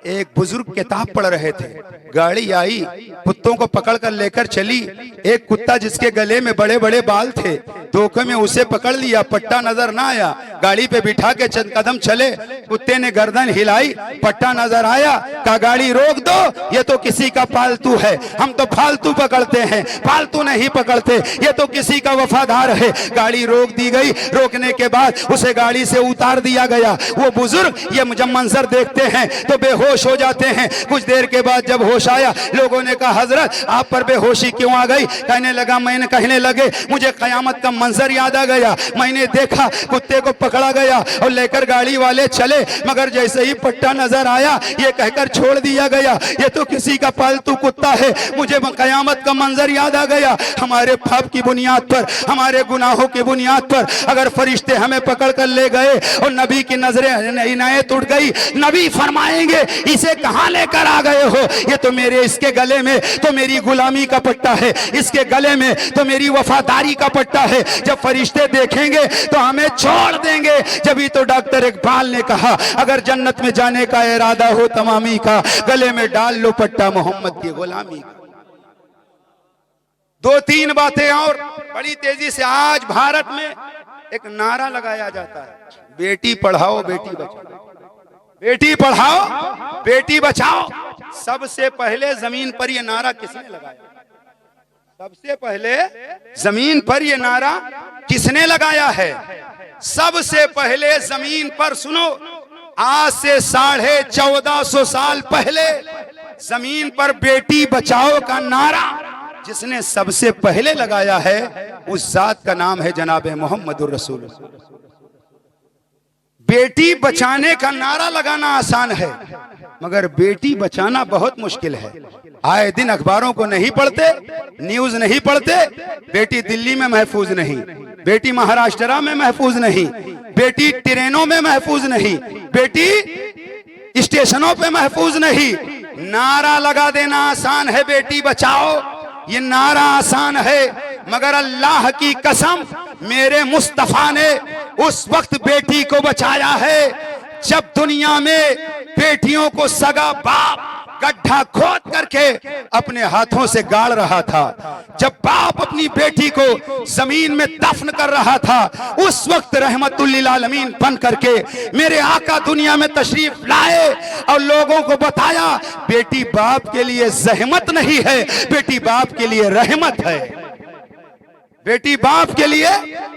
एक बुजुर्ग किताब पढ़ रहे थे, गाड़ी आई, कुत्तों को पकड़कर लेकर चली। एक कुत्ता जिसके गले में बड़े बड़े बाल थे, धोखे में उसे पकड़ लिया, पट्टा नजर ना आया, गाड़ी पे बिठा के चंद कदम चले, कुत्ते ने गर्दन हिलाई, पट्टा नजर आया, कहा गाड़ी रोक दो, ये तो किसी का पालतू है, हम तो फालतू पकड़ते हैं, पालतू नहीं पकड़ते, ये तो किसी का वफादार है। गाड़ी रोक दी गई, रोकने के बाद उसे गाड़ी से उतार दिया गया। वो बुजुर्ग ये जब मंजर देखते हैं तो बेहोश हो जाते हैं। कुछ देर के बाद जब होश आया, लोगों ने कहा हजरत आप पर बेहोशी क्यों आ गई? कहने लगे मुझे कयामत का मंजर याद आ गया। मैंने देखा कुत्ते को पकड़ा गया और लेकर गाड़ी वाले चले, मगर जैसे ही पट्टा नजर आया ये कहकर छोड़ दिया गया, ये तो किसी का पालतू कुत्ता है। मुझे कयामत का मंजर याद आ गया। हमारे पाप की बुनियाद पर, हमारे गुनाहों की बुनियाद पर अगर फरिश्ते हमें पकड़ कर ले गए और नबी की नजरें इनायत उठ गई, नबी फरमाएंगे इसे कहां लेकर आ गए हो? ये तो मेरे, इसके गले में तो मेरी गुलामी का पट्टा है, इसके गले में तो मेरी वफादारी का पट्टा है। जब फरिश्ते देखेंगे तो हमें छोड़ देंगे। जब तो डॉक्टर इकबाल ने कहा अगर जन्नत में जाने का इरादा हो तमामी का, गले में डाल लो पट्टा मोहम्मद की गुलामी का। 2-3 बातें और बड़ी तेजी से। आज भारत में एक नारा लगाया जाता है, बेटी पढ़ाओ बेटी बचाओ, बेटी पढ़ाओ बेटी बचाओ। सबसे पहले जमीन पर यह नारा किसने लगाया? सबसे पहले जमीन पर यह नारा किसने लगाया है? सबसे पहले जमीन पर, सुनो, आज से 1450 साल पहले जमीन पर बेटी बचाओ का नारा जिसने सबसे पहले लगाया है, उस जात का नाम है जनाब मोहम्मदुर रसूल। बेटी बचाने का नारा लगाना आसान है, मगर बेटी बचाना बहुत मुश्किल है। आए दिन अखबारों को नहीं पढ़ते, न्यूज नहीं पढ़ते, बेटी दिल्ली में महफूज नहीं, बेटी महाराष्ट्र में महफूज नहीं, बेटी ट्रेनों में महफूज नहीं, बेटी स्टेशनों पे महफूज नहीं। नारा लगा देना आसान है, बेटी बचाओ, ये नारा आसान है, मगर अल्लाह की कसम मेरे मुस्तफा ने उस वक्त बेटी को बचाया है जब दुनिया में बेटियों को सगा बाप गड्ढा खोद करके अपने हाथों से गाड़ रहा था, जब बाप अपनी बेटी को जमीन में दफन कर रहा था, उस वक्त रहमतुल्लिल आलमीन बन करके मेरे आका दुनिया में तशरीफ लाए और लोगों को बताया बेटी बाप के लिए जहमत नहीं है, बेटी बाप के लिए रहमत है, बेटी बाप के लिए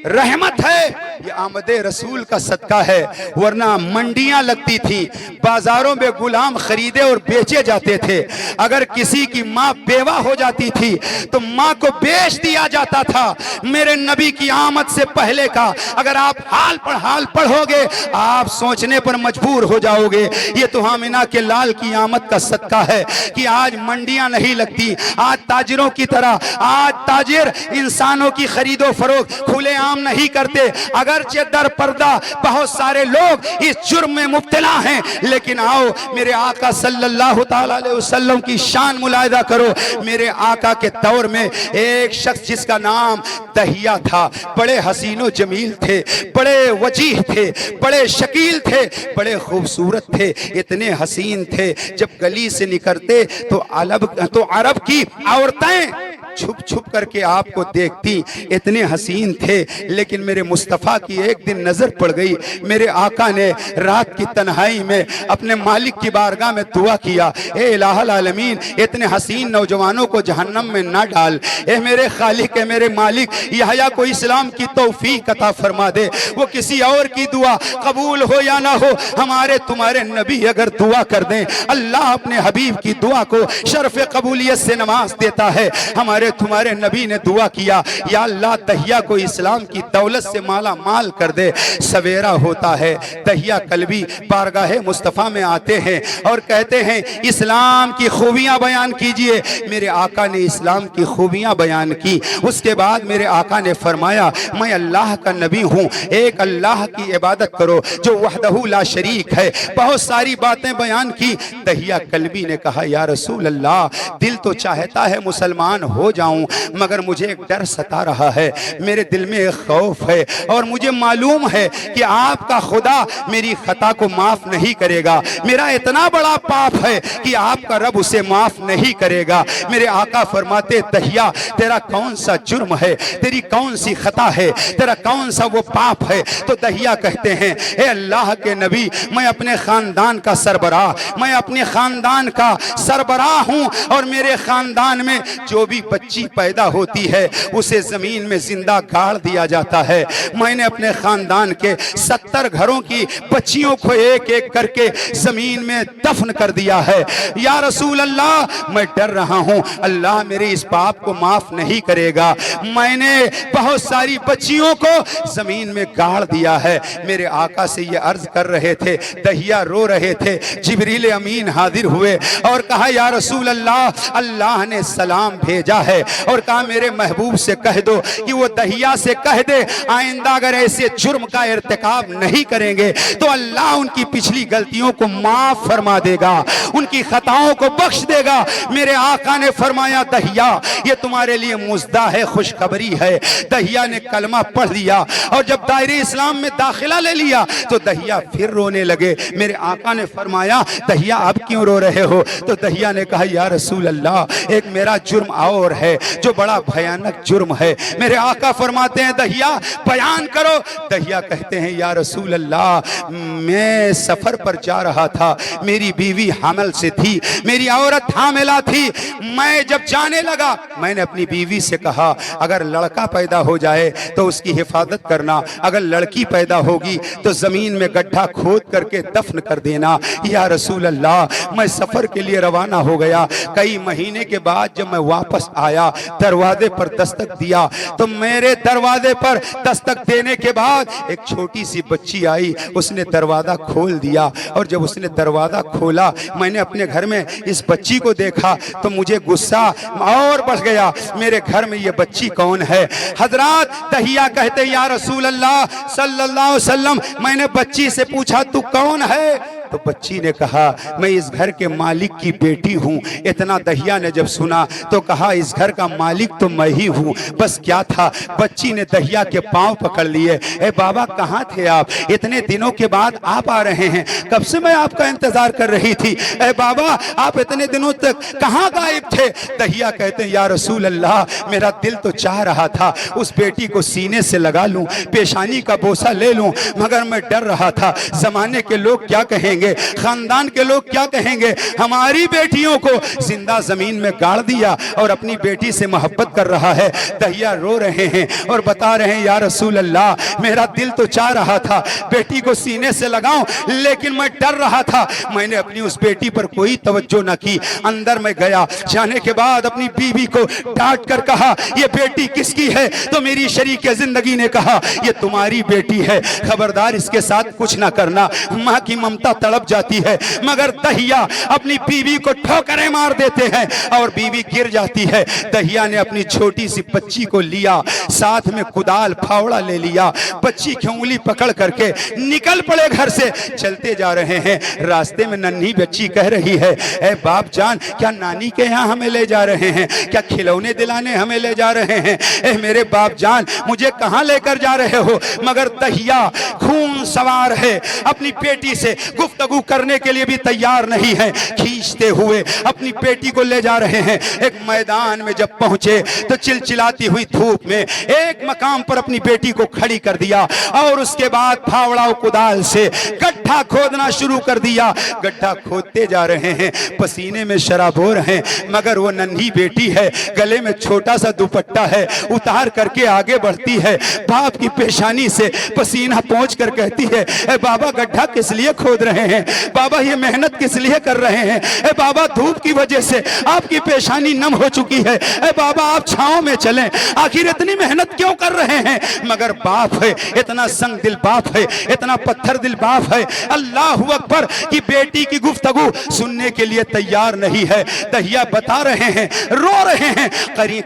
रहमत है। ये आमदे रसूल का सदका है, वरना मंडियां लगती थी, बाजारों में गुलाम खरीदे और बेचे जाते थे। अगर किसी की माँ बेवा हो जाती थी तो माँ को बेच दिया जाता था। मेरे नबी की आमद से पहले का अगर आप हाल पढ़ोगे आप सोचने पर मजबूर हो जाओगे। ये तो आमिना के लाल की आमद का सदका है कि आज मंडियां नहीं लगती, आज ताजिरों की तरह, आज ताजिर इंसानों की खरीदो फरोख्त खुलेआम नहीं करते। अगरचे दर पर्दा बहुत सारे लोग इस जुर्म में मुब्तला हैं, लेकिन आओ मेरे आका सल्लल्लाहु ताला अलैहि वसल्लम की शान मुलाहिदा करो। मेरे आका के दौर में एक शख्स जिसका नाम दहिया था, बड़े हसीनो जमील थे, बड़े वजीह थे, बड़े शकील थे, बड़े खूबसूरत थे, इतने हसीन थे, जब गली से निकलते तो अरब की औरतें छुप छुप करके आपको देखती, इतने हसीन थे। लेकिन मेरे मुस्तफ़ा की एक दिन नजर पड़ गई। मेरे आका ने रात की तन्हाई में अपने मालिक की बारगाह में दुआ किया, ए इलाहुल आलमीन, इतने हसीन नौजवानों को जहन्नम में ना डाल। ए मेरे खालिक, ए मेरे मालिक, यहया को इस्लाम की तौफीक अता फरमा दे। वो किसी और की दुआ कबूल हो या ना हो, हमारे तुम्हारे नबी अगर दुआ कर दें, अल्लाह अपने हबीब की दुआ को शर्फ कबूलियत से नवाज देता है। हमारे तुम्हारे नबी ने दुआ किया, या अल्लाह दहिया को इस्लाम की दौलत से माला माल कर दे। सवेरा होता है, दहिया कल्बी बारगाह मुस्तफ़ा में आते हैं और कहते हैं, इस्लाम की खूबियां बयान कीजिए। मेरे आका ने इस्लाम की खूबियां बयान की। उसके बाद मेरे आका ने फरमाया, मैं अल्लाह का नबी हूँ, एक अल्लाह की इबादत करो जो वहदहू ला शरीक है। बहुत सारी बातें बयान की। दहिया कल्बी ने कहा, या रसूल अल्लाह, दिल तो चाहता है मुसलमान हो जाऊं, मगर मुझे एक डर सता रहा है, मेरे दिल में एक खौफ है, और मुझे मालूम है कि आपका खुदा मेरी खता को माफ नहीं करेगा। मेरा इतना बड़ा पाप है कि आपका रब उसे माफ नहीं करेगा। मेरे आका फरमाते, दहिया तेरा कौन सा जुर्म है, तेरी कौन सी खता है, तेरा कौन सा वो पाप है? तो दहिया कहते हैं, ए अल्लाह के नबी, मैं अपने खानदान का सरबराह, मैं अपने खानदान का सरबराह हूं, और मेरे खानदान में जो भी बच्ची पैदा होती है उसे जमीन में जिंदा गाड़ दिया जाता है। मैंने अपने खानदान के 70 घरों की बच्चियों को एक एक करके जमीन में दफन कर दिया है। या रसूल अल्लाह, मैं डर रहा हूं, अल्लाह मेरे इस पाप को माफ नहीं करेगा। मैंने बहुत सारी बच्चियों को जमीन में गाड़ दिया है। मेरे आका से ये अर्ज कर रहे थे, दहिया रो रहे थे। जिब्रील अमीन हाजिर हुए और कहा, या रसूल अल्लाह, अल्लाह ने सलाम भेजा है और कहा मेरे महबूब से कह दो कि वो दहिया से कह दे, आइंदा अगर ऐसे जुर्म का इर्तिकाब नहीं करेंगे तो अल्लाह उनकी पिछली गलतियों को माफ फरमा देगा, उनकी खताओं को बख्श देगा। मेरे आका ने फरमाया, दहिया ये तुम्हारे लिए मुज़्दा है, खुशखबरी है। दहिया ने कलमा पढ़ लिया और जब दायरे इस्लाम में दाखिला ले लिया तो दहिया फिर रोने लगे। मेरे आका ने फरमाया, दहिया अब क्यों रो रहे हो? तो दहिया ने कहा, या रसूल अल्लाह, एक मेरा जुर्म और है जो बड़ा भयानक जुर्म है। मेरे आका फरमाते हैं, दहिया बयान करो। दहिया कहते हैं, या रसूल अल्लाह, मैं सफर पर जा रहा था, मेरी बीवी हामिल से थी, मेरी औरत हामिला थी। मैं जब जाने लगा, मैंने अपनी बीवी से कहा, अगर लड़का पैदा हो जाए तो उसकी हिफाजत करना, अगर लड़की पैदा होगी तो जमीन में गड्ढा खोद करके दफन कर देना। या रसूल अल्लाह, मैं सफर के लिए रवाना हो गया। कई महीने के बाद जब मैं वापस आया, दरवाजे पर दस्तक दिया तो मेरे दरवाजे पर दस्तक देने के बाद एक छोटी सी बच्ची आई, उसने दरवाजा खोल दिया। और जब उसने दरवाजा खोला, मैंने अपने घर में इस बच्ची को देखा तो मुझे गुस्सा और बढ़ गया, मेरे घर में ये बच्ची कौन है? हजरात, दहिया कहते, या रसूल अल्लाह सल्लल्लाहु अलैहि वसल्लम, मैंने बच्ची से पूछा, तू कौन है? तो बच्ची ने कहा, मैं इस घर के मालिक की बेटी हूँ। इतना दहिया ने जब सुना तो कहा, इस घर का मालिक तो मैं ही हूँ। बस क्या था, बच्ची ने दहिया के पांव पकड़ लिए। ए बाबा, कहाँ थे आप? इतने दिनों के बाद आप आ रहे हैं, कब से मैं आपका इंतजार कर रही थी। ए बाबा, आप इतने दिनों तक कहाँ गायब थे? दहिया कहते हैं, या रसूल अल्लाह, मेरा दिल तो चाह रहा था उस बेटी को सीने से लगा लूं, पेशानी का बोसा ले लूं, मगर मैं डर रहा था, जमाने के लोग क्या कहेंगे, खानदान के लोग क्या कहेंगे। हमारी बेटियों को जिंदा जमीन में गाड़ दिया और अपनी बेटी से मोहब्बत कर रहा है। दहिया रो रहे हैं और बता रहे हैं, या रसूल अल्लाह, मेरा दिल तो चाह रहा था बेटी को सीने से लगाऊं, लेकिन मैं डर रहा था। मैंने अपनी उस बेटी पर कोई तवज्जो न की। अंदर में गया, जाने के बाद अपनी बीवी को डांट कर कहा, ये बेटी किसकी है? तो मेरी शरीके जिंदगी ने कहा, ये तुम्हारी बेटी है, खबरदार इसके साथ कुछ ना करना। माँ की ममता तड़प जाती है, मगर दहिया अपनी बीवी को ठोकरें मार देते हैं और बीवी गिर जाती है। दहिया ने अपनी छोटी सी बच्ची को लिया, साथ में कुदाल फावड़ा ले लिया, बच्ची की उंगली पकड़ करके निकल पड़े घर से। चलते जा रहे हैं, रास्ते में नन्ही बच्ची कह रही है, ए बाप जान, क्या नानी के यहाँ हमें ले जा रहे हैं? क्या खिलौने दिलाने हमें ले जा रहे हैं? ए मेरे बाप जान, मुझे कहाँ लेकर जा रहे हो? मगर दहिया खून सवार है, अपनी बेटी से गुफ्तगू गुफ्तगू करने के लिए भी तैयार नहीं है। खींचते हुए अपनी बेटी को ले जा रहे हैं। एक मैदान में जब पहुंचे तो चिलचिलाती हुई धूप में एक मकाम पर अपनी बेटी को खड़ी कर दिया और उसके बाद फावड़ा और कुदाल से गड्ढा खोदना शुरू कर दिया। गड्ढा खोदते जा रहे हैं, पसीने में शराबोर हैं, मगर वो नन्ही बेटी है, गले में छोटा सा दुपट्टा है, उतार करके आगे बढ़ती है। बाप की पेशानी से पसीना पहुंच कर कहती है, ए बाबा गड्ढा किस लिए खोद रहे हैं? बाबा ये मेहनत किस लिए कर रहे हैं? ए बाबा धूप की वजह से आपकी पेशानी नम हो चुकी है। ए बाबा आप छांव में चलें, आखिर इतनी मेहनत क्यों कर रहे हैं? मगर बाप है, इतना संग दिल बाप है, इतना पत्थर दिल बाप है, अल्लाह अकबर, की बेटी की गुफ्तगू सुनने के लिए तैयार नहीं है। दहिया बता रहे हैं, रो रहे हैं,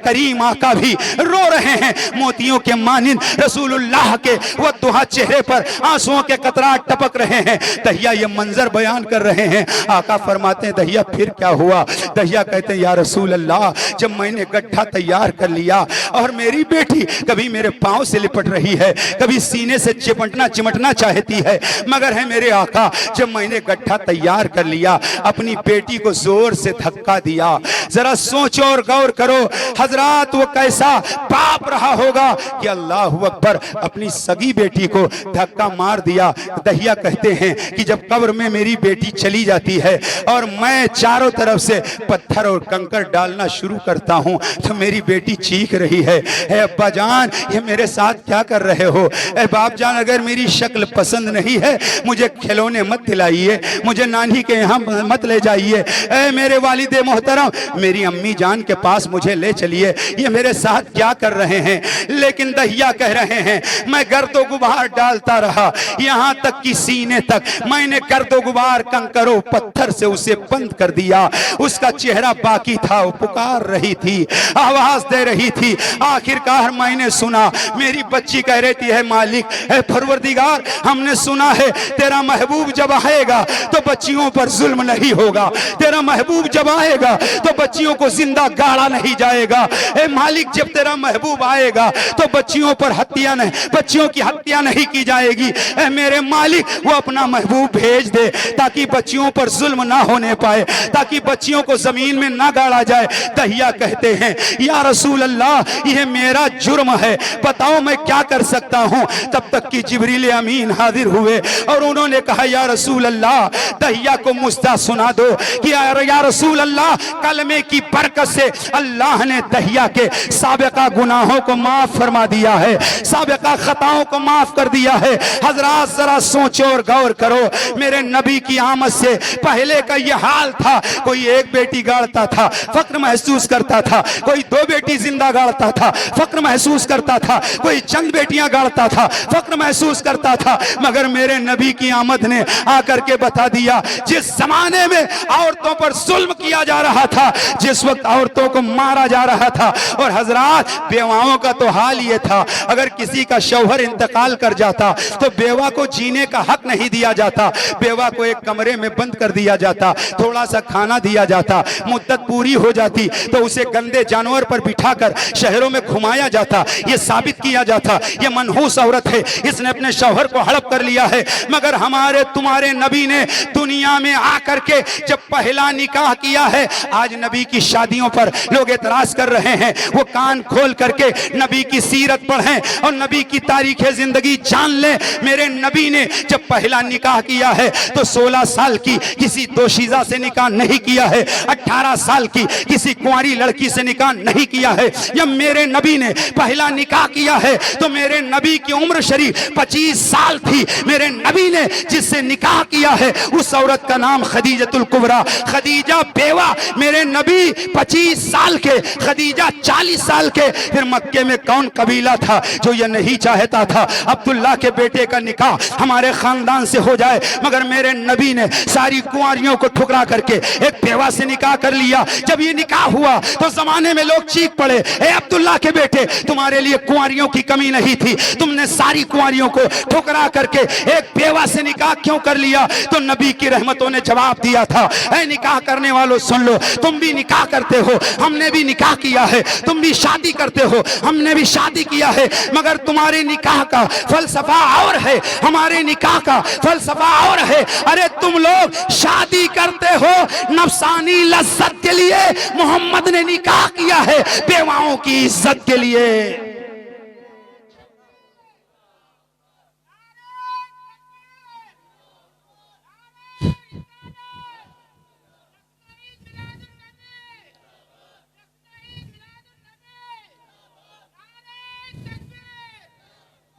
करीम आका भी रो रहे हैं। मोतियों के मानिंद रसूलुल्लाह के वो दुहा चेहरे पर आंसुओं के कतरात टपक रहे हैं। दहिया ये मंजर बयान कर रहे हैं। आका फरमाते हैं, दहिया फिर क्या हुआ? दहिया कहते हैं, या रसूल अल्लाह, जब मैंने गड्ढा तैयार कर लिया और मेरी बेटी कभी मेरे पांव से लिपट रही है, कभी सीने से चिमटना चाहती है, मगर है मेरे आका, जब मैंने गड्ढा तैयार कर लिया अपनी बेटी को जोर से धक्का दिया। जरा सोचो और गौर करो हजरात, वो कैसा बाप रहा होगा कि अल्लाह अकबर अपनी सगी बेटी को धक्का मार दिया। दहिया कहते हैं कि जब कब्र में मेरी बेटी चली जाती है और मैं चारों तरफ से पत्थर और कंकड़ डालना शुरू करता हूं तो मेरी बेटी चीख रही है, ए अब्बा जान, ये मेरे साथ क्या कर रहे हो? ए बाप जान, अगर मेरी शक्ल पसंद नहीं है मुझे खिलौने मत दिलाइए, मुझे नानी के यहाँ मत ले जाइए। ए मेरे वालिदे मोहतरम, मेरी अम्मी जान के पास मुझे ले चलिए, ये मेरे साथ क्या कर रहे हैं? लेकिन दहिया कह रहे हैं, मैं गर्दो गुबार डालता रहा, यहाँ तक कि सीने तक मैंने गर्दो गुबार कंकरों पत्थर से उसे बंद कर दिया। उसका चेहरा बाकी था, वो पुकार रही थी, आवाज दे रही थी। आखिरकार मैंने सुना, मेरी बच्ची कह रही थी, है मालिक, है परवरदिगार, हमने सुना है तेरा महबूब जब आएगा तो बच्चियों पर जुल्म नहीं होगा, तेरा महबूब जब आएगा तो बच्चियों को जिंदा गाड़ा नहीं जाएगा। ए मालिक, जब तेरा महबूब आएगा तो बच्चियों पर हत्या नहीं, बच्चियों की हत्या नहीं की जाएगी। ए मेरे मालिक, वो अपना महबूब भेज दे ताकि बच्चियों पर जुल्म ना होने पाए, ताकि बच्चियों को जमीन में ना गाड़ा जाए। दहिया कहते हैं, या रसूल अल्लाह, यह मेरा जुर्म है, बताओ मैं क्या कर सकता हूं? तब तक कि जिब्रील अमीन हाजिर हुए और उन्होंने कहा, या रसूल अल्लाह, दहिया को मुस्ता सुना दो कि या रसूल अल्लाह, कलमे की बरकत से अल्लाह ने दहिया के साबिका गुनाहों को माफ फरमा दिया है, साबिका खताओं को माफ कर दिया है। हजरात जरा सोचो और गौर करो, मेरे नबी की आमद से पहले का यह हाल था। कोई एक बेटी गाड़ता था, फक्र महसूस करता था, कोई दो बेटी जिंदा गाड़ता था, फक्र महसूस करता था, कोई चंद बेटियां गाड़ता था, फक्र महसूस करता था। मगर मेरे नबी की आमद ने आकर के बता दिया, जिस जमाने में औरतों पर जुल्म किया जा रहा था, जिस वक्त औरतों को मारा जा रहा था, और हजरात बेवाओं का तो हाल ये था, अगर किसी का शौहर इंतकाल कर जाता तो बेवा को जीने का हक नहीं दिया जाता, बेवा को एक कमरे में बंद कर दिया जाता, थोड़ा सा खाना दिया जाता, मुद्दत पूरी हो जाती तो उसे गंदे जानवर पर बिठाकर शहरों में घुमाया जाता, ये साबित किया जाता ये मनहूस औरत है, इसने अपने शौहर को हड़प कर लिया है। मगर हमारे तुम्हारे नबी ने दुनिया में आकर के जब पहला निकाह किया है, आज नबी की शादियों पर लोग एतराज कर रहे हैं, वो कान खोल करके नबी की सीरत पढ़ें और नबी की तारीख जिंदगी जान लें। मेरे नबी ने जब पहला निकाह किया है तो 16 साल की किसी दोशीजा से निकाह नहीं किया है, 18 साल की किसी कुंवारी लड़की से निकाह नहीं किया है। जब मेरे नबी ने पहला निकाह किया है तो मेरे नबी की उम्र शरीफ 25 साल थी। मेरे नबी ने जिससे निकाह किया है उस औरत का नाम खदीजतुल कुबरा, खदीजा बेवा। मेरे नबी 25 साल के, खदीजा 40 साल के। फिर मक्के में कौन कबीला था जो ये नहीं चाहता था अब्दुल्ला के बेटे का निकाह हमारे खानदान से हो जाए? मगर मेरे नबी ने सारी कुंवारियों को ठुकरा करके एक बेवा से निकाह कर लिया। जब ये निकाह हुआ तो जमाने में लोग चीख पड़े, ए अब्दुल्ला के बेटे, तुम्हारे लिए कुंवारियों की कमी नहीं थी, तुमने सारी कुंवारियों को ठुकरा करके एक बेवा से निकाह क्यों कर लिया? तो नबी की रहमतों ने जवाब दिया था, ए निकाह करने वालों सुन लो, तुम भी भी निकाह करते हो, हमने भी निकाह किया है, तुम भी शादी करते हो, हमने भी शादी किया है, मगर तुम्हारे निकाह का फलसफा और है, हमारे निकाह का फलसफा और है। अरे तुम लोग शादी करते हो नफसानी लज्जत के लिए, मोहम्मद ने निकाह किया है बेवाओं की इज्जत के लिए।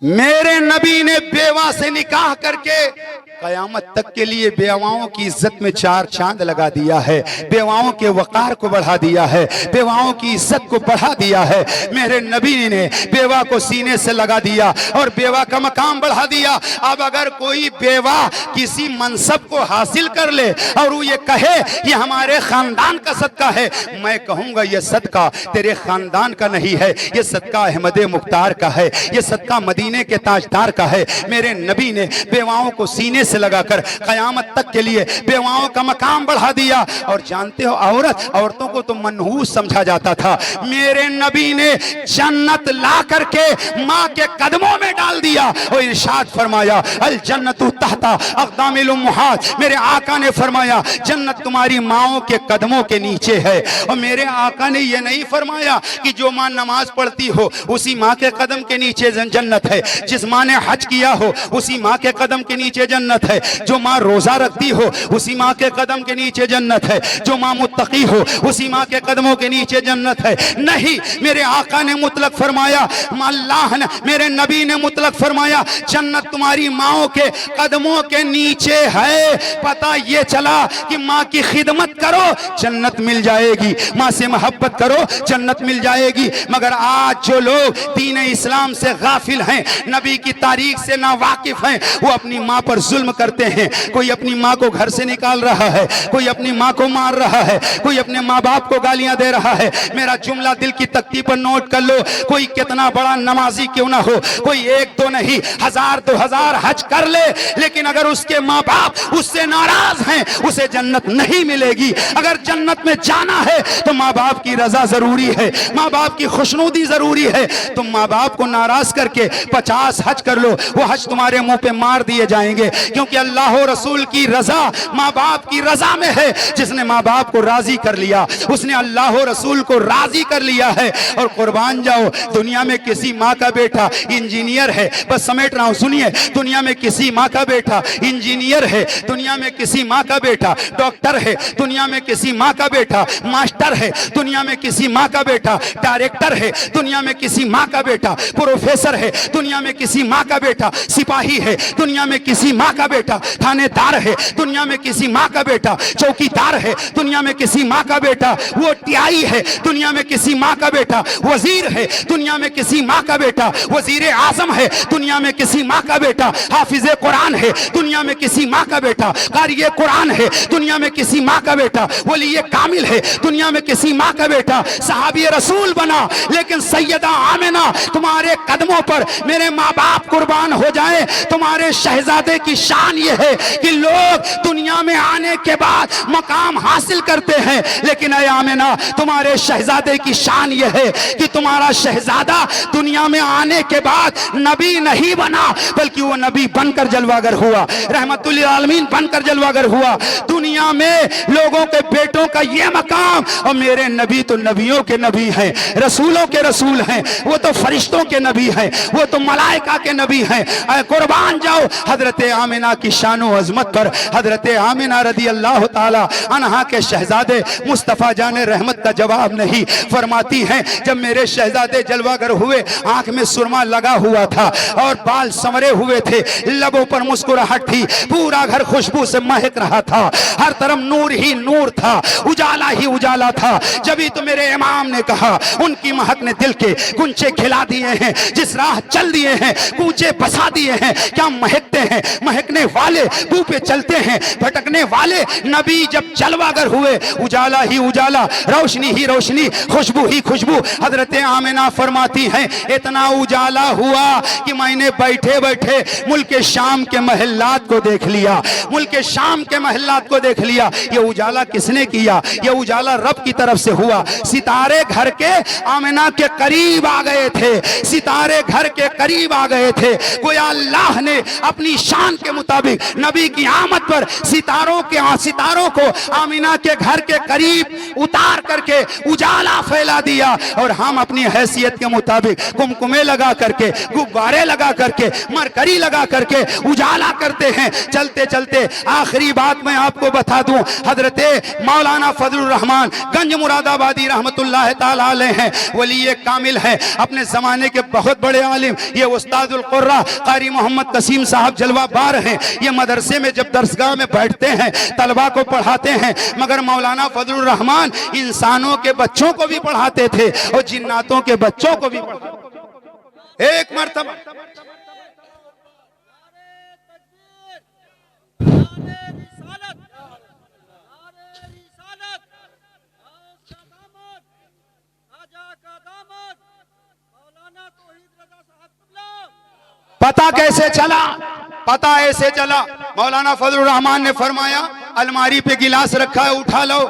मेरे नबी ने बेवा से निकाह करके कयामत तक के लिए बेवाओं की इज्जत में 4 चांद लगा दिया है, बेवाओं के वकार को बढ़ा दिया है, बेवाओं की इज्जत को बढ़ा दिया है। मेरे नबी ने बेवा को सीने से लगा दिया और बेवा का मकाम बढ़ा दिया। अब अगर कोई बेवा किसी मनसब को हासिल कर ले और वो ये कहे ये हमारे खानदान का सदका है, मैं कहूंगा ये सदका तेरे खानदान का नहीं है, ये सदका अहमद मुख्तार का है, ये सदका मदीने के ताजदार का है। मेरे नबी ने बेवाओं को सीने से लगाकर कयामत तक के लिए बेवाओं का मकाम बढ़ा दिया। और जानते हो औरतों को तो मनहूस समझा जाता था, मेरे नबी ने जन्नत ला करके मां के कदमों में डाल दिया और इरशाद फरमाया अल जन्नतु तहता अक़दामिल उम्महात। मेरे आका ने फरमाया जन्नत तुम्हारी माओं के कदमों के नीचे है। और मेरे आका ने यह नहीं फरमाया कि जो मां नमाज पढ़ती हो उसी मां के कदम के नीचे जन्नत है, जिस मां ने हज किया हो उसी मां के कदम के नीचे जन्नत है, जो मां रोजा रखती हो उसी मां के कदम के नीचे जन्नत है, जो मां मुत्तकी हो उसी मां के कदमों के नीचे जन्नत है। नहीं, मेरे आका ने मुतलक फरमाया, अल्लाह ने मेरे नबी ने मुतलक फरमाया जन्नत तुम्हारी माओं के कदमों के नीचे है। पता ये चला कि मां की खिदमत करो जन्नत मिल जाएगी, मां से मोहब्बत करो जन्नत मिल जाएगी। मगर आज जो लोग दीन इस्लाम से गाफिल हैं, नबी की तारीख से ना वाकिफ हैं, वो अपनी मां पर जुल्म करते हैं। कोई अपनी मां को घर से निकाल रहा है, कोई अपनी मां को मार रहा है, कोई अपने मां बाप को गालियां दे रहा है। मेरा जुमला दिल की तख्ती पर नोट कर लो, कोई कितना बड़ा नमाजी क्यों ना हो, कोई 1-2 नहीं 1000-2000 हज कर ले, लेकिन अगर उसके मां बाप उससे नाराज हैं उसे जन्नत नहीं मिलेगी। अगर जन्नत में जाना है तो मां बाप की रजा जरूरी है, मां बाप की खुशनुदी जरूरी है। तुम मां बाप को नाराज करके 50 हज कर लो, वो हज तुम्हारे मुंह पे मार दिए जाएंगे, क्योंकि अल्लाह और रसूल की रजा मां बाप की रजा में है। जिसने मां बाप को राजी कर लिया उसने अल्लाह और रसूल को राजी कर लिया है। और कुर्बान जाओ, दुनिया में किसी माँ का बेटा इंजीनियर है, बस समेट रहा हूं सुनिए, दुनिया में किसी माँ का बेटा इंजीनियर है, दुनिया में किसी माँ का बेटा डॉक्टर है, दुनिया में किसी माँ का बेटा मास्टर है, दुनिया में किसी माँ का बेटा डायरेक्टर है, दुनिया में किसी माँ का बेटा प्रोफेसर है, दुनिया में किसी माँ का बेटा सिपाही है, दुनिया में किसी माँ का बेटा थानेदार है, दुनिया में किसी माँ का बेटा चौकीदार है, दुनिया में किसी माँ का बेटा वो टीआई है, दुनिया में किसी माँ का बेटा वजीर है, दुनिया में किसी माँ का बेटा वजीर आजम है, दुनिया में किसी माँ का बेटा हाफिज कुरान है, दुनिया में किसी माँ का बेटा कारिये कुरान है, दुनिया में किसी माँ का बेटा वली कामिल है, दुनिया में किसी माँ का बेटा सहाबी रसूल बना। लेकिन सैयदा आमिना तुम्हारे कदमों पर मेरे माँ बाप कुर्बान हो जाए। तुम्हारे शहजादे की शान ये है कि लोग दुनिया में आने के बाद मकाम हासिल करते हैं, लेकिन ऐ आमिना तुम्हारे शहजादे की शान ये है कि तुम्हारा शहजादा दुनिया में आने के बाद नबी नहीं बना, बल्कि वो नबी बनकर जलवागर हुआ, रहमतुल लिल आलमीन बनकर जलवागर हुआ। दुनिया में लोगों के बेटों का ये मकाम, और मेरे नबी तो नबियों के नबी हैं, रसूलों के रसूल हैं, वो तो फरिश्तों के नबी हैं, वो तो मलाइका के नबी हैं। कुर्बान जाओ हजरत आमिना की शानो अजमत पर। हजरत आमिना रदी अल्लाह ताला अन्हा के शहजादे मुस्तफ़ा जाने रहमत का जवाब नहीं फरमाती हैं, जब मेरे शहजादे जलवागर हुए, आंख में सुरमा लगा हुआ था और बाल संवरे हुए थे, लबों पर मुस्कुराहट थी, पूरा घर खुशबू से महक रहा था, हर तरफ नूर ही नूर था, उजाला ही उजाला था। जभी तो मेरे इमाम ने कहा उनकी महक ने दिल के गुंचे खिला दिए हैं, जिस राह चल दिए हैं कूचे बसा दिए हैं, क्या महकते हैं, महकने भटकने वाले मुंह पे चलते हैं, भटकने वाले नबी जब जलवागर हुए, उजाला ही उजाला, रोशनी ही रोशनी, खुशबू ही खुशबू। हजरत आमिना फरमाती हैं इतना उजाला हुआ कि मैंने बैठे बैठे मुल्क शाम के महल्लात को देख लिया, मुल्क शाम के महल्लात को देख लिया। ये उजाला किसने किया? ये उजाला रब की तरफ से हुआ। सितारे घर के आमिना के करीब आ गए थे, सितारे घर के करीब आ गए थे। गोया अल्लाह ने अपनी शान के मुताबिक नबी की आमद पर सितारों को आमिना के घर के करीब उतार करके उजाला फैला दिया। और हम अपनी हैसियत के मुताबिक कुमकुमे लगा करके, गुब्बारे लगा करके, मरकरी लगा करके उजाला करते हैं। चलते चलते आखिरी बात मैं आपको बता दूं, हजरते मौलाना फजलुर रहमान गंज मुरादाबादी रहमतुल्लाह ताला अलैह हैं, वली कामिल हैं, अपने जमाने के बहुत बड़े आलिम। ये उस्तादुल कुर्रा कारी मोहम्मद कसीम साहब जलवा बार हैं। ये मदरसे में जब दरसगाह में बैठते हैं तलबा को पढ़ाते हैं, मगर मौलाना फजलुर रहमान इंसानों के बच्चों को भी पढ़ाते थे और जिन्नातों के बच्चों को भी पढ़ाते। एक मर्तबा पता कैसे चला? पता ऐसे चला, मौलाना फजलुर रहमान ने फरमाया अलमारी पे गिलास रखा है, उठा लो।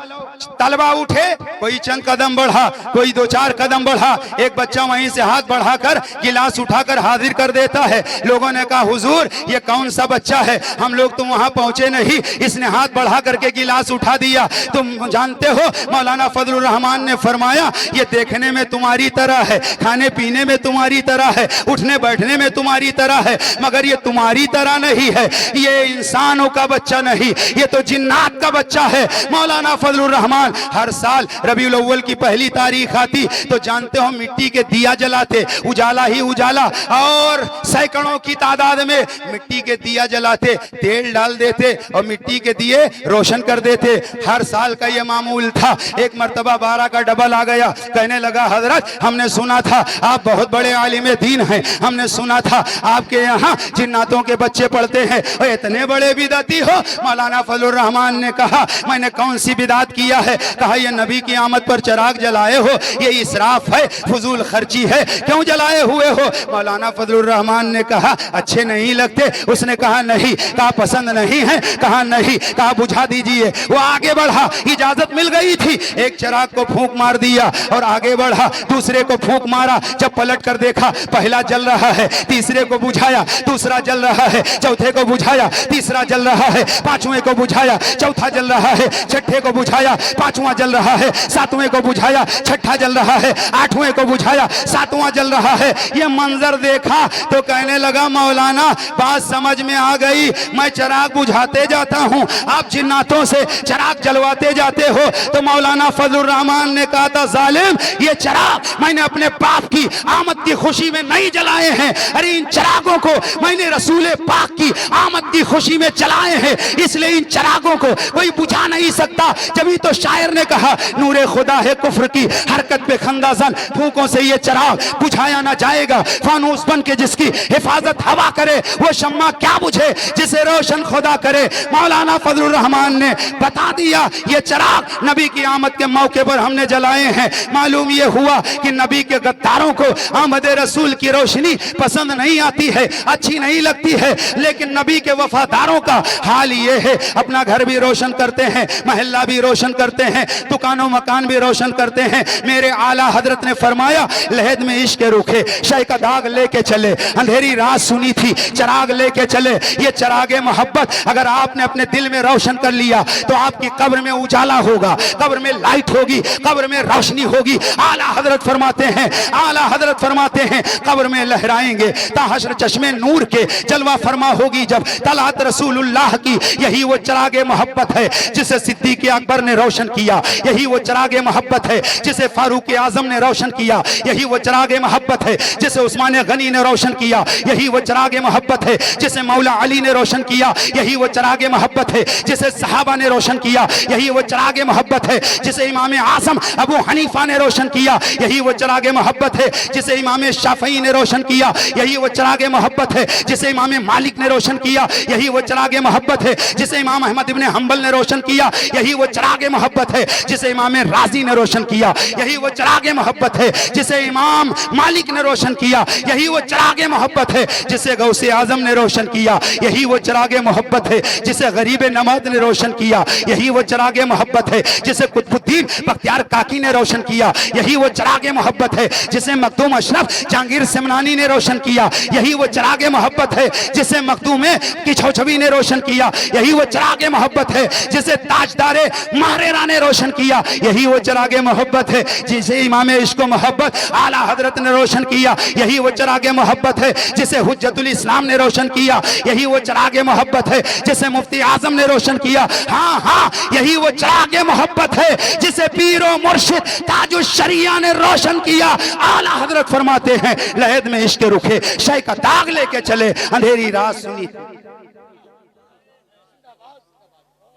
तलबा उठे, कोई चंद कदम बढ़ा, कोई 2-4 कदम बढ़ा, एक बच्चा वहीं से हाथ बढ़ाकर गिलास उठाकर हाजिर कर देता है। लोगों ने कहा हुजूर ये कौन सा बच्चा है, हम लोग तो वहां पहुंचे नहीं, इसने हाथ बढ़ा करके गिलास उठा दिया। तुम जानते हो मौलाना फजलुर रहमान ने फरमाया ये देखने में तुम्हारी तरह है, खाने पीने में तुम्हारी तरह है, उठने बैठने में तुम्हारी तरह है, मगर ये तुम्हारी तरह नहीं है, ये इंसानों का बच्चा नहीं, ये तो जिन्नात का बच्चा है। मौलाना फजलुर रहमान हर साल रबीउल अव्वल की पहली तारीख आती तो जानते हो मिट्टी के दिया जलाते, उजाला ही उजाला, और सैकड़ों की तादाद में मिट्टी के दिया जलाते, तेल डाल देते और मिट्टी के दिए रोशन कर देते। हर साल का ये मामूल था। एक मर्तबा 12 का डबल आ गया, कहने लगा हजरत हमने सुना था आप बहुत बड़े आलिम दीन हैं, हमने सुना था आपके यहाँ जिन्नातों के बच्चे पढ़ते हैं और इतने बड़े बिदाती हो। मौलाना फजलुर रहमान ने कहा मैंने कौन सी बिदात किया है? कहा ये नबी की आमद पर चिराग जलाए हो, ये इसराफ है, फजूल खर्ची है, क्यों जलाए हुए हो? मौलाना फजलुर रहमान ने कहा अच्छे नहीं लगते। उसने कहा नहीं। कहा पसंद नहीं है? कहा नहीं। कहा बुझा दीजिए। वो आगे बढ़ा, इजाजत मिल गई थी, एक चिराग को फूंक मार दिया और आगे बढ़ा, दूसरे को फूंक मारा। जब पलट कर देखा पहला जल रहा है, तीसरे को बुझाया, दूसरा जल रहा है, चौथे को बुझाया, तीसरा जल रहा है, पांचवें को बुझाया, चौथा जल रहा है, छठे को बुझाया, पांचवां जल रहा है, सातवें को बुझाया, छठा जल रहा है, आठवें को बुझाया, सातवां जल रहा है। ये मंजर देखा तो कहने लगा मौलाना बात समझ में आ गई, मैं चिराग बुझाते जाता हूं, आप जिन्नातों से चिराग जलवाते जाते हो। तो मौलाना फजलुर रहमान ने कहा था जालिम ये चिराग मैंने अपने बाप की आमद की खुशी में नहीं जलाए हैं, अरे इन चिरागों को मैंने रसूल पाक की आमद की खुशी में जलाए हैं, इसलिए इन चिरागों को कोई बुझा नहीं सकता। जब तो शायर ने कहा नूरे खुदा है कुफ्र की हरकत पे खंदाजन, फूकों से ये चिराग बुझाया ना जाएगा, फानूस बन के जिसकी हिफाजत हवा करे वो शम्मा क्या बुझे जिसे रोशन खुदा करे। मौलाना फजलुर रहमान ने बता दिया ये चिराग नबी की आमद के मौके पर हमने जलाए हैं। मालूम ये हुआ कि नबी के गद्दारों को आमद रसूल की रोशनी पसंद नहीं आती है, अच्छी नहीं लगती है, लेकिन नबी के वफादारों का हाल ये है अपना घर भी रोशन करते हैं, महल्ला भी रोशन करते हैं, दुकानों मकान भी रोशन करते हैं। मेरे आला हजरत ने फरमाया लहद में इश्क रूखे शय का दाग लेके चले, अंधेरी रात सुनी थी चिराग लेके चले। ये चिरागे मोहब्बत अगर आपने अपने दिल में रोशन कर लिया तो आपकी कब्र में उजाला होगा, कब्र में लाइट होगी, कब्र में रोशनी होगी। आला हजरत फरमाते हैं, आला हजरत फरमाते हैं कब्र में लहराएंगे ताहशर चश्मे नूर के जलवा फरमा होगी जब तलात रसूलुल्लाह की। यही वो चिरागे मोहब्बत है जिसे सिद्दीक़ अकबर ने रोशन किया, यही वो चिरागे मोहब्बत है जिसे फारूक आजम ने रोशन किया, यही वो चिरागे मोहब्बत है जिसे उस्मान गनी ने रोशन किया, यही वो चिरागे मोहब्बत है जिसे मौला अली ने रोशन किया, यही वो चिरागे मोहब्बत है जिसे सहाबा ने रोशन किया, यही वो चिरागे मोहब्बत है जिसे इमाम आजम अबू हनीफा ने रोशन किया, यही वो चिरागे मोहब्बत है जिसे इमाम शाफई ने रोशन किया, यही वो चिरागे मोहब्बत है जिसे इमाम मालिक ने रोशन किया, यही वो चिरागे मोहब्बत है जिसे इमाम अहमद इब्ने हंबल ने रोशन किया, यही वो चिरागे मोहब्बत है जिसे इमाम राजी ने रोशन किया, यही वो चिरागे मोहब्बत है जिसे इमाम मालिक ने रोशन किया, यही वो चिरागे मोहब्बत है जिसे गौसे आजम ने रोशन किया, यही वो चिरागे मोहब्बत है जिसे गरीब नवाज ने रोशन किया, यही वो चिरागे मोहब्बत है जिसे कुतुबुद्दीन बख्तियार काकी ने रोशन किया, यही वो चिरागे मोहब्बत है जिसे मखदूम अशरफ जहांगीर सिमनानी ने रोशन किया, यही वो चिरागे मोहब्बत है जिसे मखदूम किछौछवी ने रोशन किया, यही वो चिरागे मोहब्बत है जिसे ताजदारे महरेरा ने रोशन किया, यही वो चिरागे मोहब्बत है जिसे इमाम इश्क व मोहब्बत आला हजरत ने रोशन किया, यही वो चिरागे मोहब्बत है जिसे हुज्जतुल इस्लाम ने रोशन किया, यही वो चिरागे मोहब्बत है जिसे मुफ्ती आजम ने रोशन किया, हाँ हाँ यही वो चिरागे मोहब्बत है जिसे पीरो मुर्शिद ताजुल शरिया ने रोशन किया। आला हजरत फरमाते हैं लहद में इश्क रुखे शय का दाग लेके चले, अंधेरी रात सुनी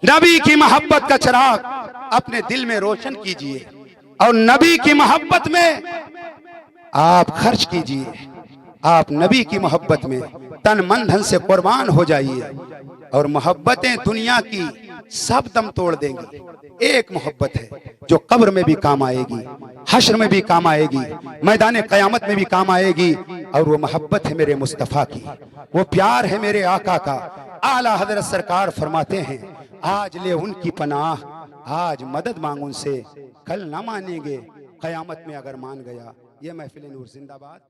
नबी की मोहब्बत का चिराग अपने दिल में रोशन कीजिए और नबी की मोहब्बत में आप खर्च कीजिए, आप नबी की मोहब्बत में तन मन धन से कुर्बान हो जाइए और मोहब्बतें दुनिया की सब दम तोड़ देंगी। एक मोहब्बत है जो कब्र में भी काम आएगी, हश्र में भी काम आएगी, मैदान क़यामत में भी काम आएगी, और वो मोहब्बत है मेरे मुस्तफ़ा की, वो प्यार है मेरे आका का। आला हजरत सरकार फरमाते हैं आज ले उनकी पनाह, आज मदद मांग उनसे, कल ना मानेंगे क़यामत में अगर मान गया। ये महफिल नूर जिंदाबाद।